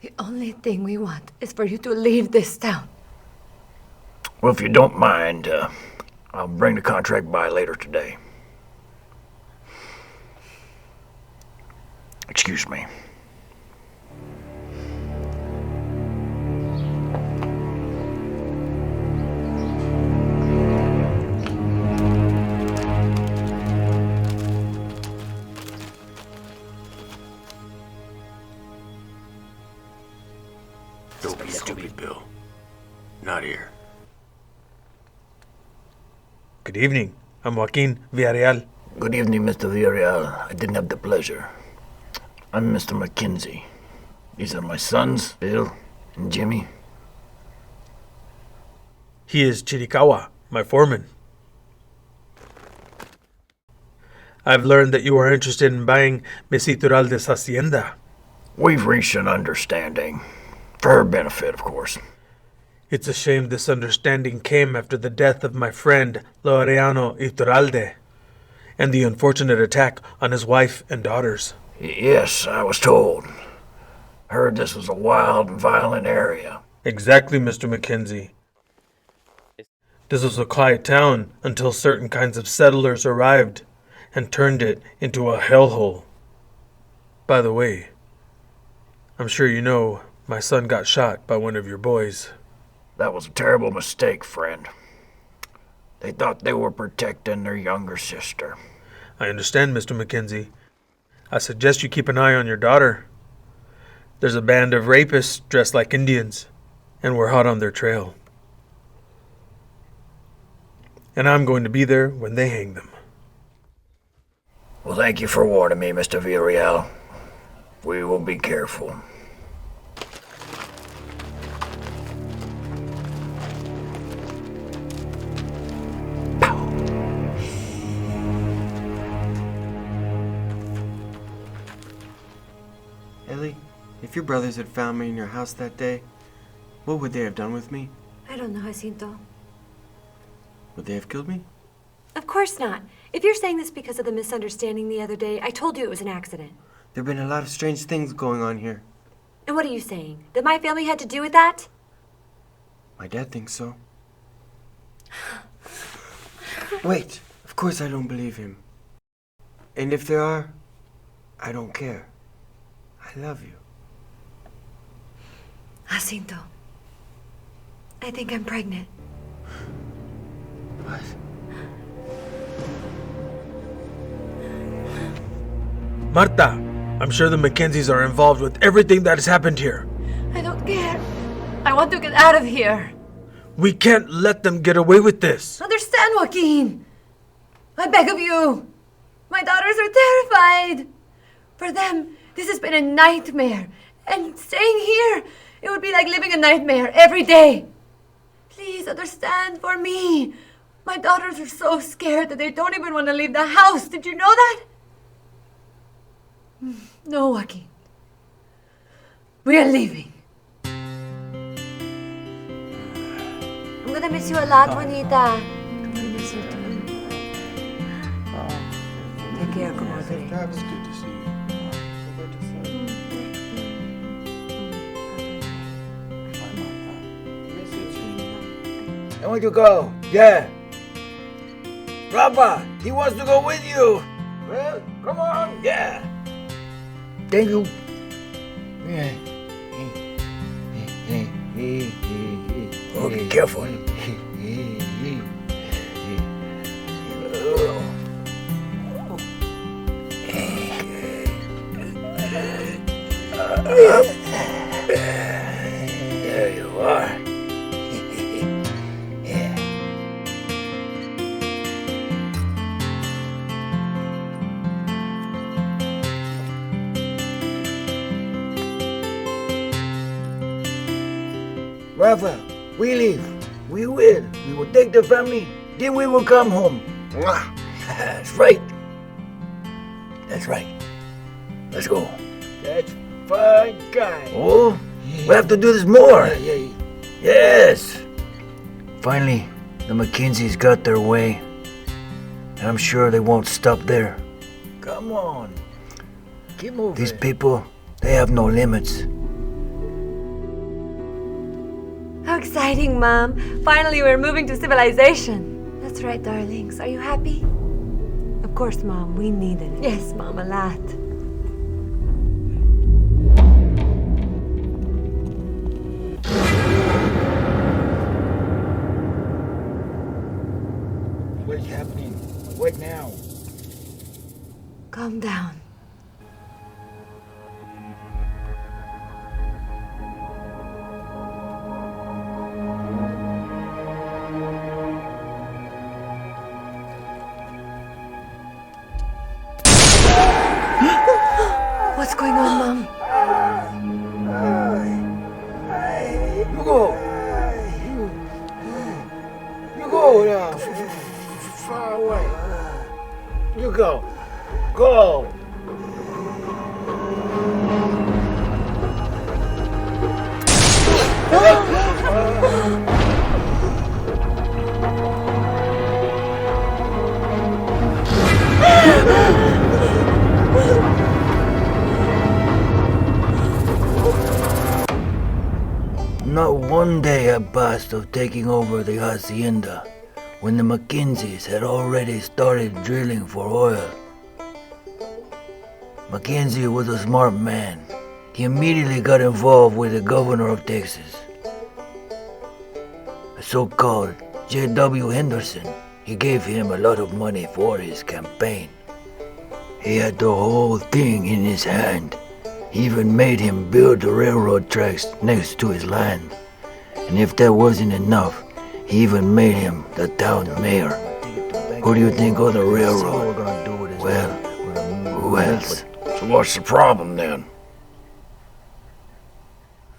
The only thing we want is for you to leave this town. Well, if you don't mind, I'll bring the contract by later today. Excuse me. Don't be stupid, Bill. Not here. Good evening. I'm Joaquin Villarreal. Good evening, Mr. Villarreal. I didn't have the pleasure. I'm Mr. Mackenzie. These are my sons, Bill and Jimmy. He is Chiricahua, my foreman. I've learned that you are interested in buying Miss Iturraldes' hacienda. We've reached an understanding. For her benefit, of course. It's a shame this understanding came after the death of my friend Laureano Iturralde and the unfortunate attack on his wife and daughters. Yes, I was told. Heard this was a wild and violent area. Exactly, Mr. Mackenzie. This was a quiet town until certain kinds of settlers arrived and turned it into a hellhole. By the way, I'm sure you know my son got shot by one of your boys. That was a terrible mistake, friend. They thought they were protecting their younger sister. I understand, Mr. Mackenzie. I suggest you keep an eye on your daughter. There's a band of rapists dressed like Indians, and we're hot on their trail. And I'm going to be there when they hang them. Well, thank you for warning me, Mr. Villarreal. We will be careful. Ellie, if your brothers had found me in your house that day, what would they have done with me? I don't know, Jacinto. Would they have killed me? Of course not. If you're saying this because of the misunderstanding the other day, I told you it was an accident. There have been a lot of strange things going on here. And what are you saying? That my family had to do with that? My dad thinks so. Wait, of course I don't believe him. And if there are, I don't care. I love you. Jacinto, I think I'm pregnant. What? Marta, I'm sure the Mackenzies are involved with everything that has happened here. I don't care. I want to get out of here. We can't let them get away with this. Understand, Joaquin. I beg of you. My daughters are terrified. For them, this has been a nightmare. And staying here, it would be like living a nightmare every day. Please understand for me. My daughters are so scared that they don't even want to leave the house. Did you know that? No, Joaquin. We are leaving. I'm gonna miss you a lot, Juanita. I'm gonna miss you too. Take care, comadre. It's good to see you. I want to go. Yeah. Rafa, he wants to go with you. Well, come on. Yeah. Thank you. Yeah. Okay, careful. There you are. Rafa, we leave. We will. We will take the family. Then we will come home. That's right. That's right. Let's go. That's fine, guy. Oh, we have to do this more. Yes. Finally, the Mackenzies got their way. And I'm sure they won't stop there. Come on. Keep moving. These people, they have no limits. How exciting, Mom. Finally, we're moving to civilization. That's right, darlings. Are you happy? Of course, Mom. We needed it. Yes, Mom, a lot. What's happening? What now? Calm down. What's going on, Mom? You go. You go now. Far away. You go. Go. Not one day had passed of taking over the hacienda when the Mackenzies had already started drilling for oil. Mackenzie was a smart man. He immediately got involved with the governor of Texas, a so-called J.W. Henderson. He gave him a lot of money for his campaign. He had the whole thing in his hand. He even made him build the railroad tracks next to his land. And if that wasn't enough, he even made him the town mayor. Who do you think owned the railroad? Well, who else? So what's the problem then?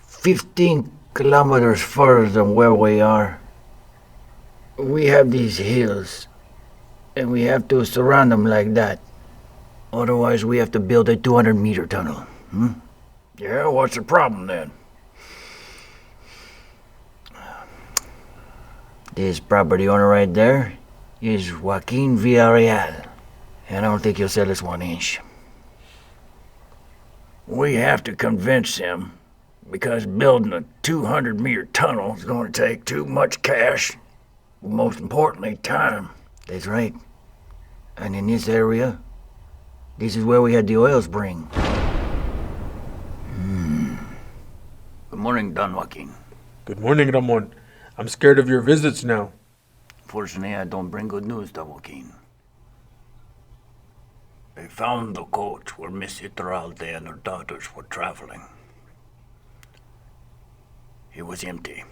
15 kilometers further than where we are, we have these hills, and we have to surround them like that. Otherwise, we have to build a 200-meter tunnel. Yeah, what's the problem then? This property owner right there is Joaquin Villarreal, and I don't think he'll sell us 1 inch. We have to convince him, because building a 200-meter tunnel is going to take too much cash. Most importantly, time. That's right. And in this area, this is where we had the oil spring. Good morning, Don Joaquin. Good morning, Ramon. I'm scared of your visits now. Fortunately, I don't bring good news, Don Joaquin. They found the coach where Miss Iturraldes and her daughters were traveling. It was empty.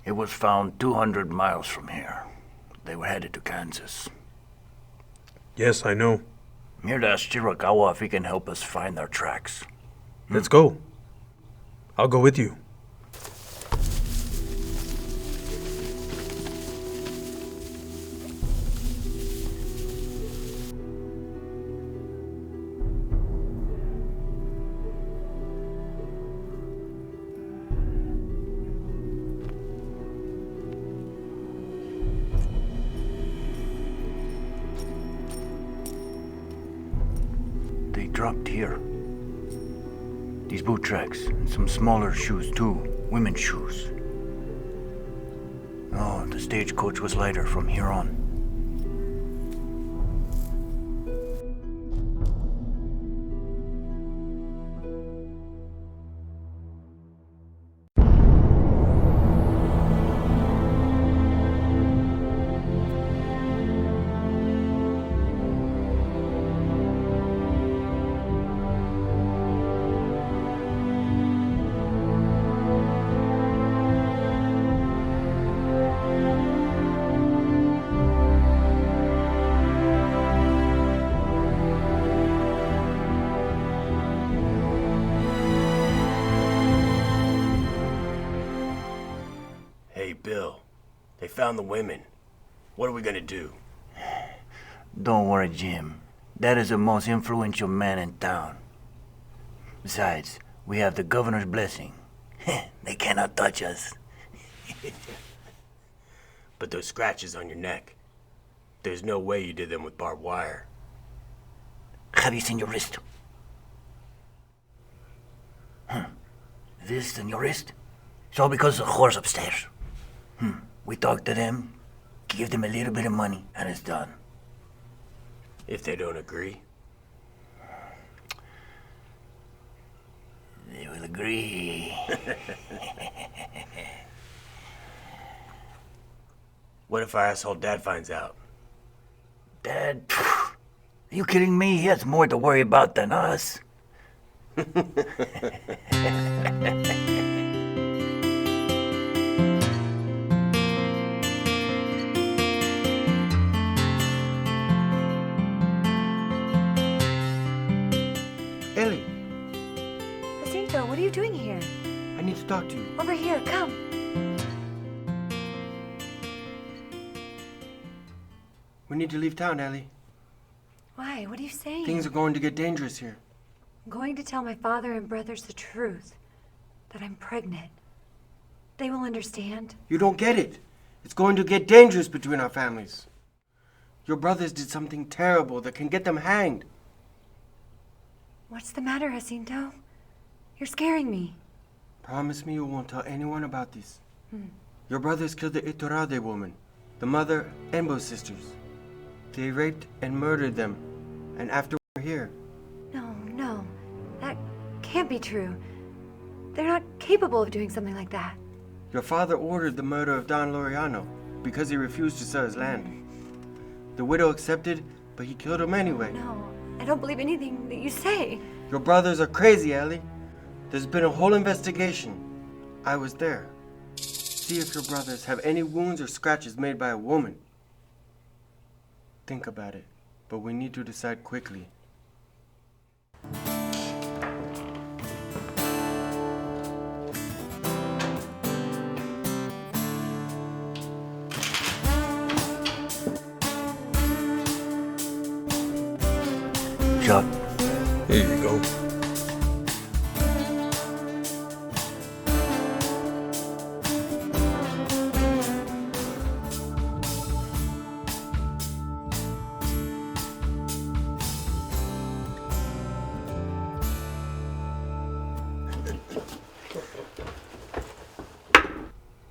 It was found 200 miles from here. They were headed to Kansas. Yes, I know. I'm here to ask Chiricahua if he can help us find their tracks. Let's go. I'll go with you. They dropped here. These boot tracks, and some smaller shoes too, women's shoes. Oh, the stagecoach was lighter from here on. Hey, Bill. They found the women. What are we gonna do? Don't worry, Jim. That is the most influential man in town. Besides, we have the governor's blessing. They cannot touch us. But those scratches on your neck, there's no way you did them with barbed wire. Have you seen your wrist? This and your wrist? It's all because of the whores upstairs. We talk to them, give them a little bit of money, and it's done. If they don't agree, they will agree. what if our asshole dad finds out? Dad? Are you kidding me? He has more to worry about than us. Ellie, Jacinto, what are you doing here? I need to talk to you. Over here, come. We need to leave town, Ellie. Why? What are you saying? Things are going to get dangerous here. I'm going to tell my father and brothers the truth. That I'm pregnant. They will understand. You don't get it. It's going to get dangerous between our families. Your brothers did something terrible that can get them hanged. What's the matter, Jacinto? You're scaring me. Promise me you won't tell anyone about this. Your brothers killed the Iturraldes woman, the mother and both sisters. They raped and murdered them, and after we're here. No. That can't be true. They're not capable of doing something like that. Your father ordered the murder of Don Laureano because he refused to sell his land. The widow accepted, but he killed him anyway. No, I don't believe anything that you say. Your brothers are crazy, Ellie. There's been a whole investigation. I was there. See if your brothers have any wounds or scratches made by a woman. Think about it, but we need to decide quickly. Chuck. Here you go.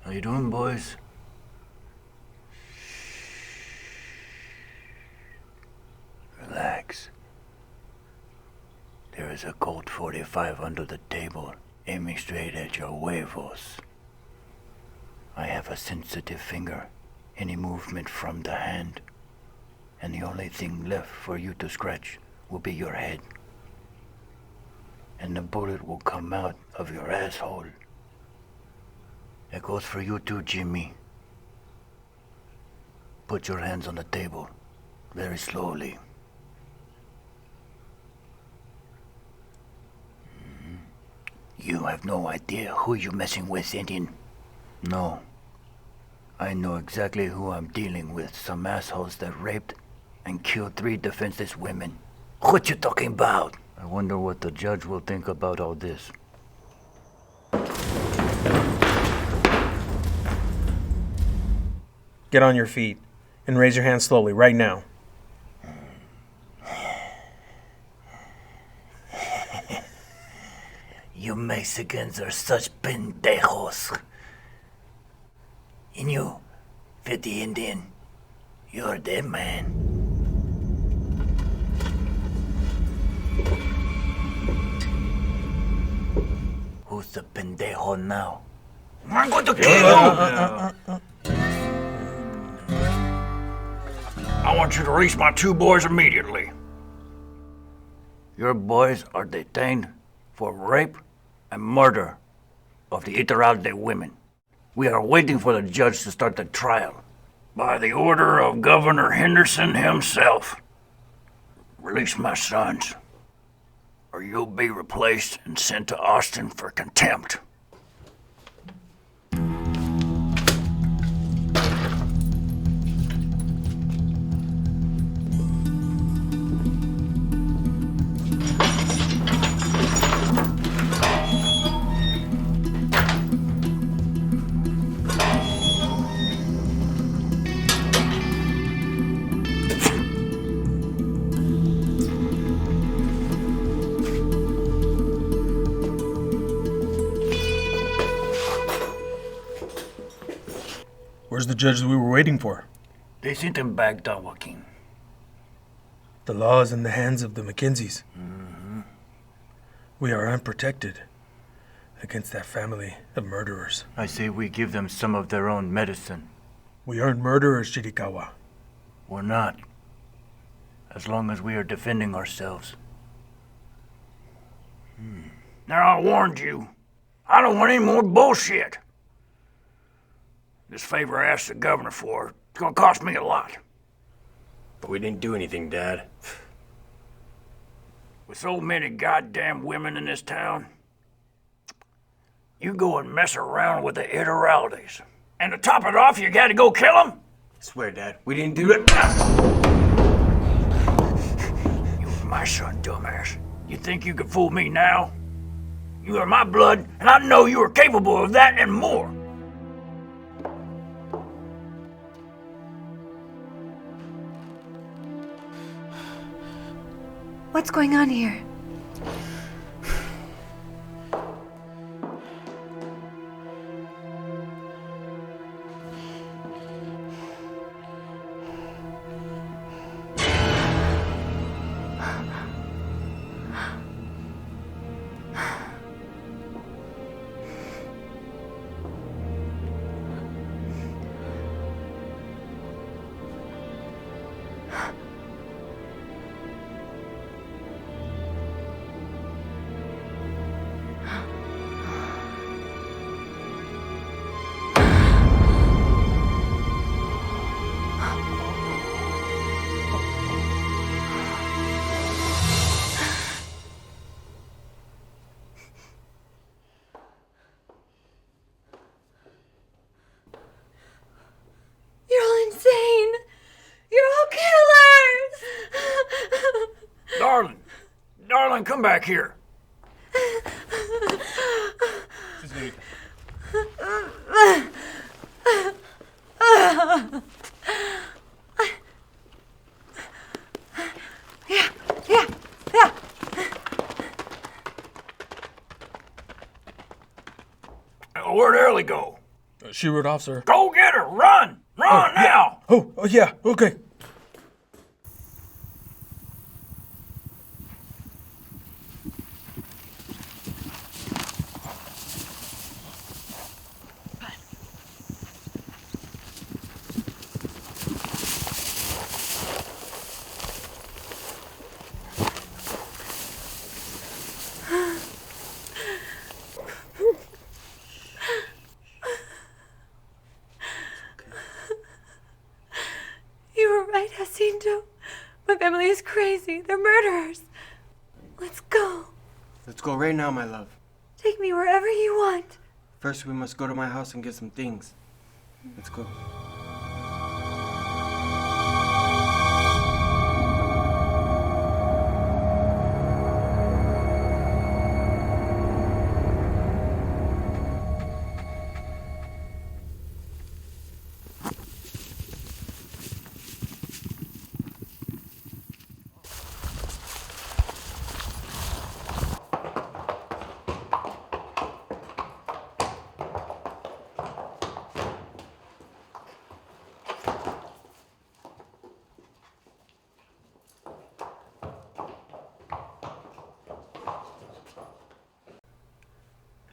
How you doing, boys? Relax. There is a Colt 45 under the table, aiming straight at your huevos. I have a sensitive finger. Any movement from the hand, and the only thing left for you to scratch will be your head. And the bullet will come out of your asshole. That goes for you too, Jimmy. Put your hands on the table, very slowly. You have no idea who you're messing with, Indian. No. I know exactly who I'm dealing with. Some assholes that raped and killed 3 defenseless women. What you talking about? I wonder what the judge will think about all this. Get on your feet and raise your hand slowly right now. You Mexicans are such pendejos. And you, 50 Indian, you're dead man. Who's the pendejo now? I'm going to kill you! I want you to release my 2 boys immediately. Your boys are detained for rape and murder of the Iturraldes women. We are waiting for the judge to start the trial. By the order of Governor Henderson himself. Release my sons, or you'll be replaced and sent to Austin for contempt. judge we were waiting for? They sent him back down, Joaquin. The law is in the hands of the Mackenzies. Mm-hmm. We are unprotected against that family of murderers. I say we give them some of their own medicine. We aren't murderers, Chiricahua. We're not. As long as we are defending ourselves. Now, I warned you. I don't want any more bullshit. This favor I asked the governor for, it's gonna cost me a lot. But we didn't do anything, Dad. With so many goddamn women in this town, you go and mess around with the Iturraldes. And to top it off, you gotta go kill them? I swear, Dad, we didn't do it. You were my son, dumbass. You think you can fool me now? You are my blood, and I know you are capable of that and more. What's going on here? You're all insane! You're all killers! Darling, come back here. Yeah. Where'd Ellie go? She rode off, sir. Go get her! Run! Run now! Oh, yeah, okay. You were right, Jacinto. My family is crazy. They're murderers. Let's go. Let's go right now, my love. Take me wherever you want. First, we must go to my house and get some things. Let's go.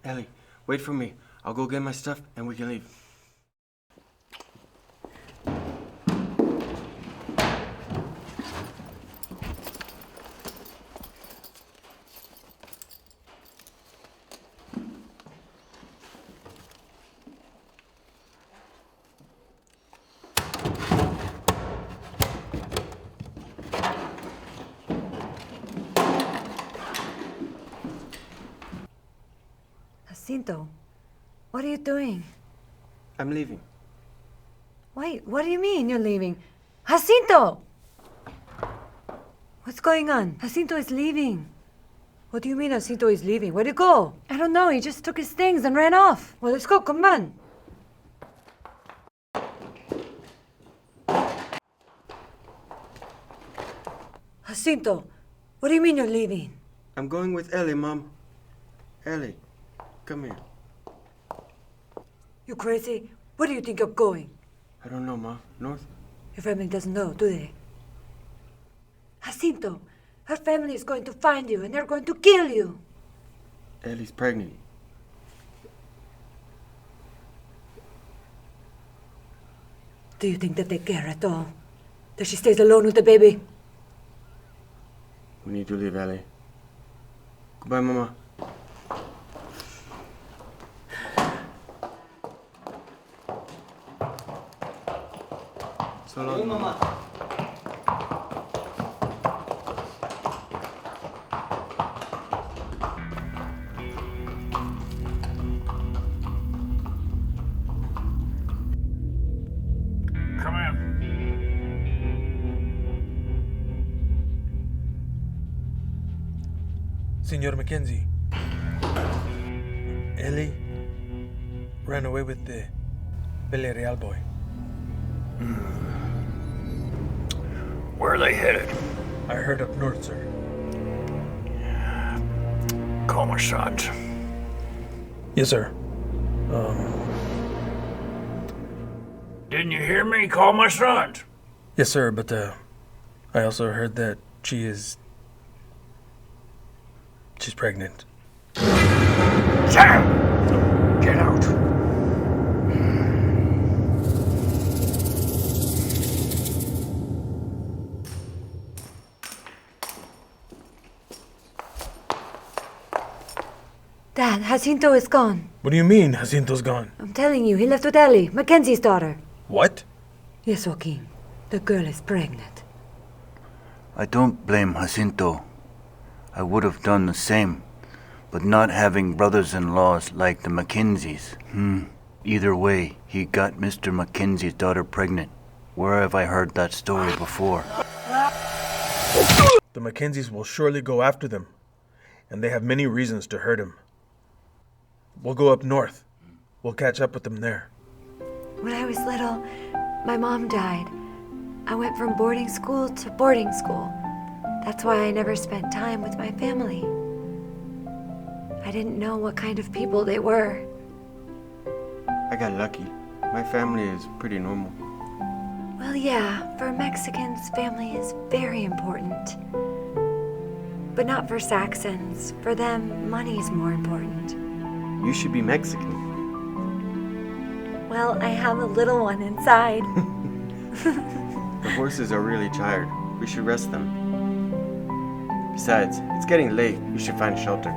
Ellie, wait for me. I'll go get my stuff and we can leave. Jacinto, what are you doing? I'm leaving. Wait, what do you mean you're leaving? Jacinto! What's going on? Jacinto is leaving. What do you mean Jacinto is leaving? Where'd he go? I don't know, he just took his things and ran off. Well, let's go, come on. Jacinto, what do you mean you're leaving? I'm going with Ellie, Mom. Ellie, come here. You crazy? Where do you think you're going? I don't know, Ma. North? Your family doesn't know, do they? Jacinto, her family is going to find you and they're going to kill you. Ellie's pregnant. Do you think that they care at all? That she stays alone with the baby? We need to leave, Ellie. Goodbye, Mama. So long, Mama. Senor Mackenzie. Ellie ran away with the Villarreal boy. Where are they headed? I heard up north, sir. Call my sons. Yes, sir. Didn't you hear me? Call my sons. Yes, sir, but I also heard that she's pregnant. Sam! Get out. Dad, Jacinto is gone. What do you mean, Jacinto's gone? I'm telling you, he left with Ellie, Mackenzie's daughter. What? Yes, Joaquin. The girl is pregnant. I don't blame Jacinto. I would have done the same, but not having brothers-in-laws like the Mackenzies. Either way, he got Mr. Mackenzie's daughter pregnant. Where have I heard that story before? The Mackenzies will surely go after them, and they have many reasons to hurt him. We'll go up north. We'll catch up with them there. When I was little, my mom died. I went from boarding school to boarding school. That's why I never spent time with my family. I didn't know what kind of people they were. I got lucky. My family is pretty normal. Well, yeah, for Mexicans, family is very important. But not for Saxons. For them, money is more important. You should be Mexican. Well, I have a little one inside. The horses are really tired. We should rest them. Besides, it's getting late. We should find shelter.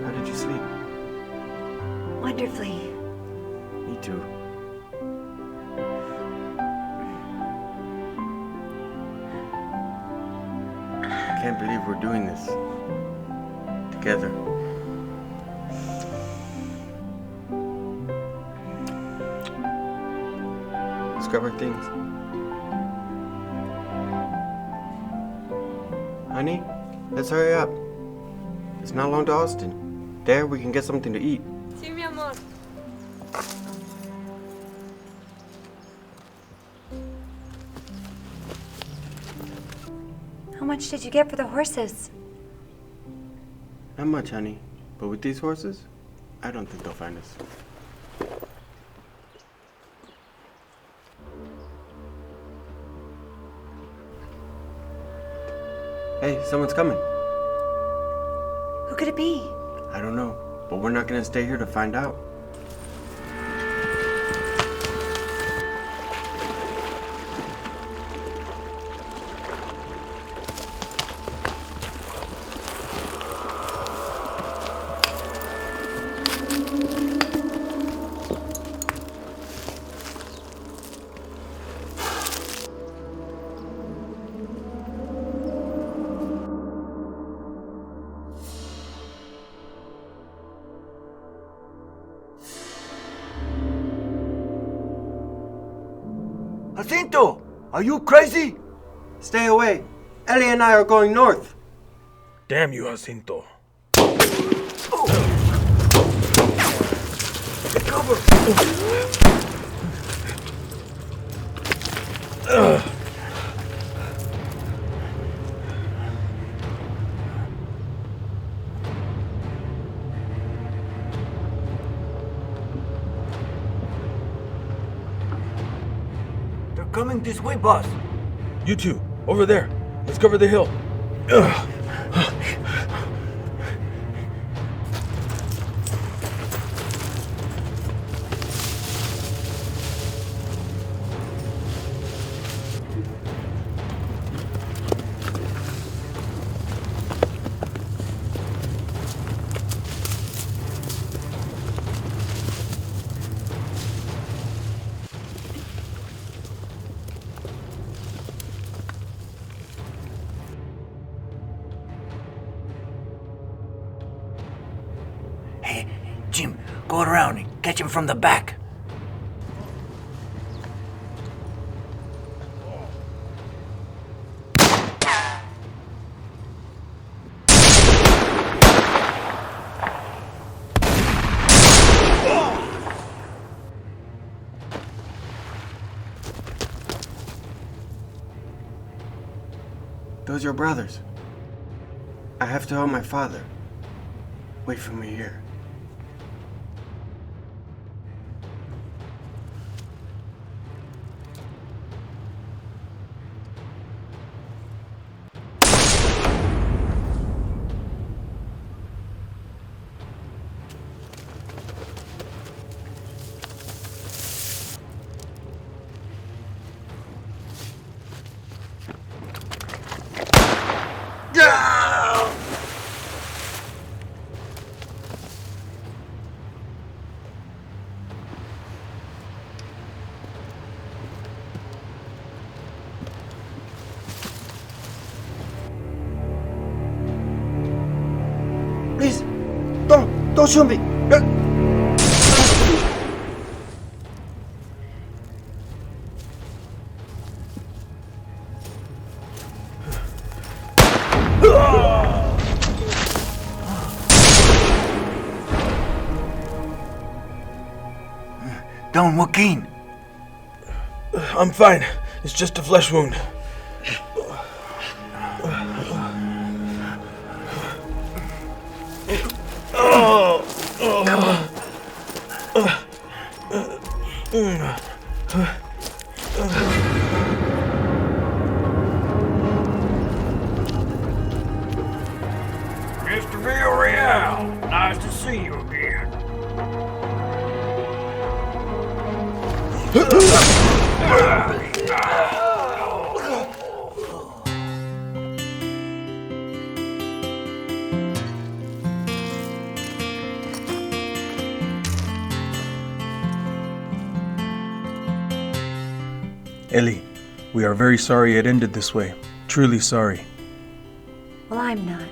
How did you sleep? Wonderfully. Me too. I can't believe we're doing this. Together. Let's grab our things. Honey, let's hurry up. It's not long to Austin. There, we can get something to eat. Sí, mi amor. How much did you get for the horses? Not much, honey. But with these horses, I don't think they'll find us. Hey, someone's coming. Who could it be? I don't know, but we're not gonna stay here to find out. Jacinto, are you crazy? Stay away. Ellie and I are going north. Damn you, Jacinto. Cover! They're coming this way, boss. You two, over there. Let's cover the hill. Hey, Jim, go around and catch him from the back. Those are your brothers. I have to help my father. Wait for me here. Please, don't shoot me. Don Joaquin. I'm fine. It's just a flesh wound. Mr. Villarreal, nice to see you again. Ellie, we are very sorry it ended this way. Truly sorry. Well, I'm not,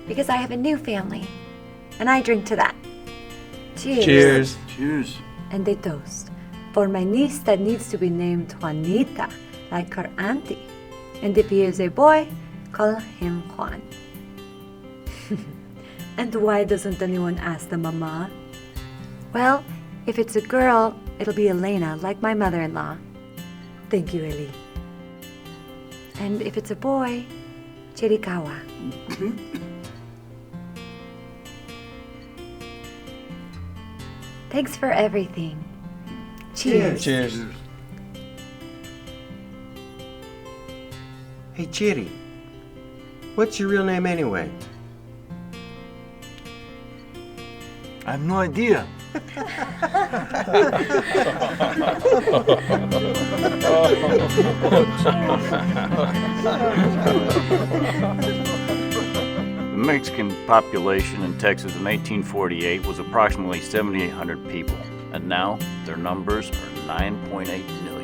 because I have a new family, and I drink to that. Cheers. Cheers. Cheers. And they toast for my niece that needs to be named Juanita, like her auntie. And if he is a boy, call him Juan. And why doesn't anyone ask the mama? Well, if it's a girl, it'll be Elena, like my mother-in-law. Thank you, Eli. And if it's a boy, Chirikawa. Thanks for everything. Cheers. Cheers. Hey, Chiri. What's your real name anyway? I have no idea. The Mexican population in Texas in 1848 was approximately 7,800 people, and now their numbers are 9.8 million.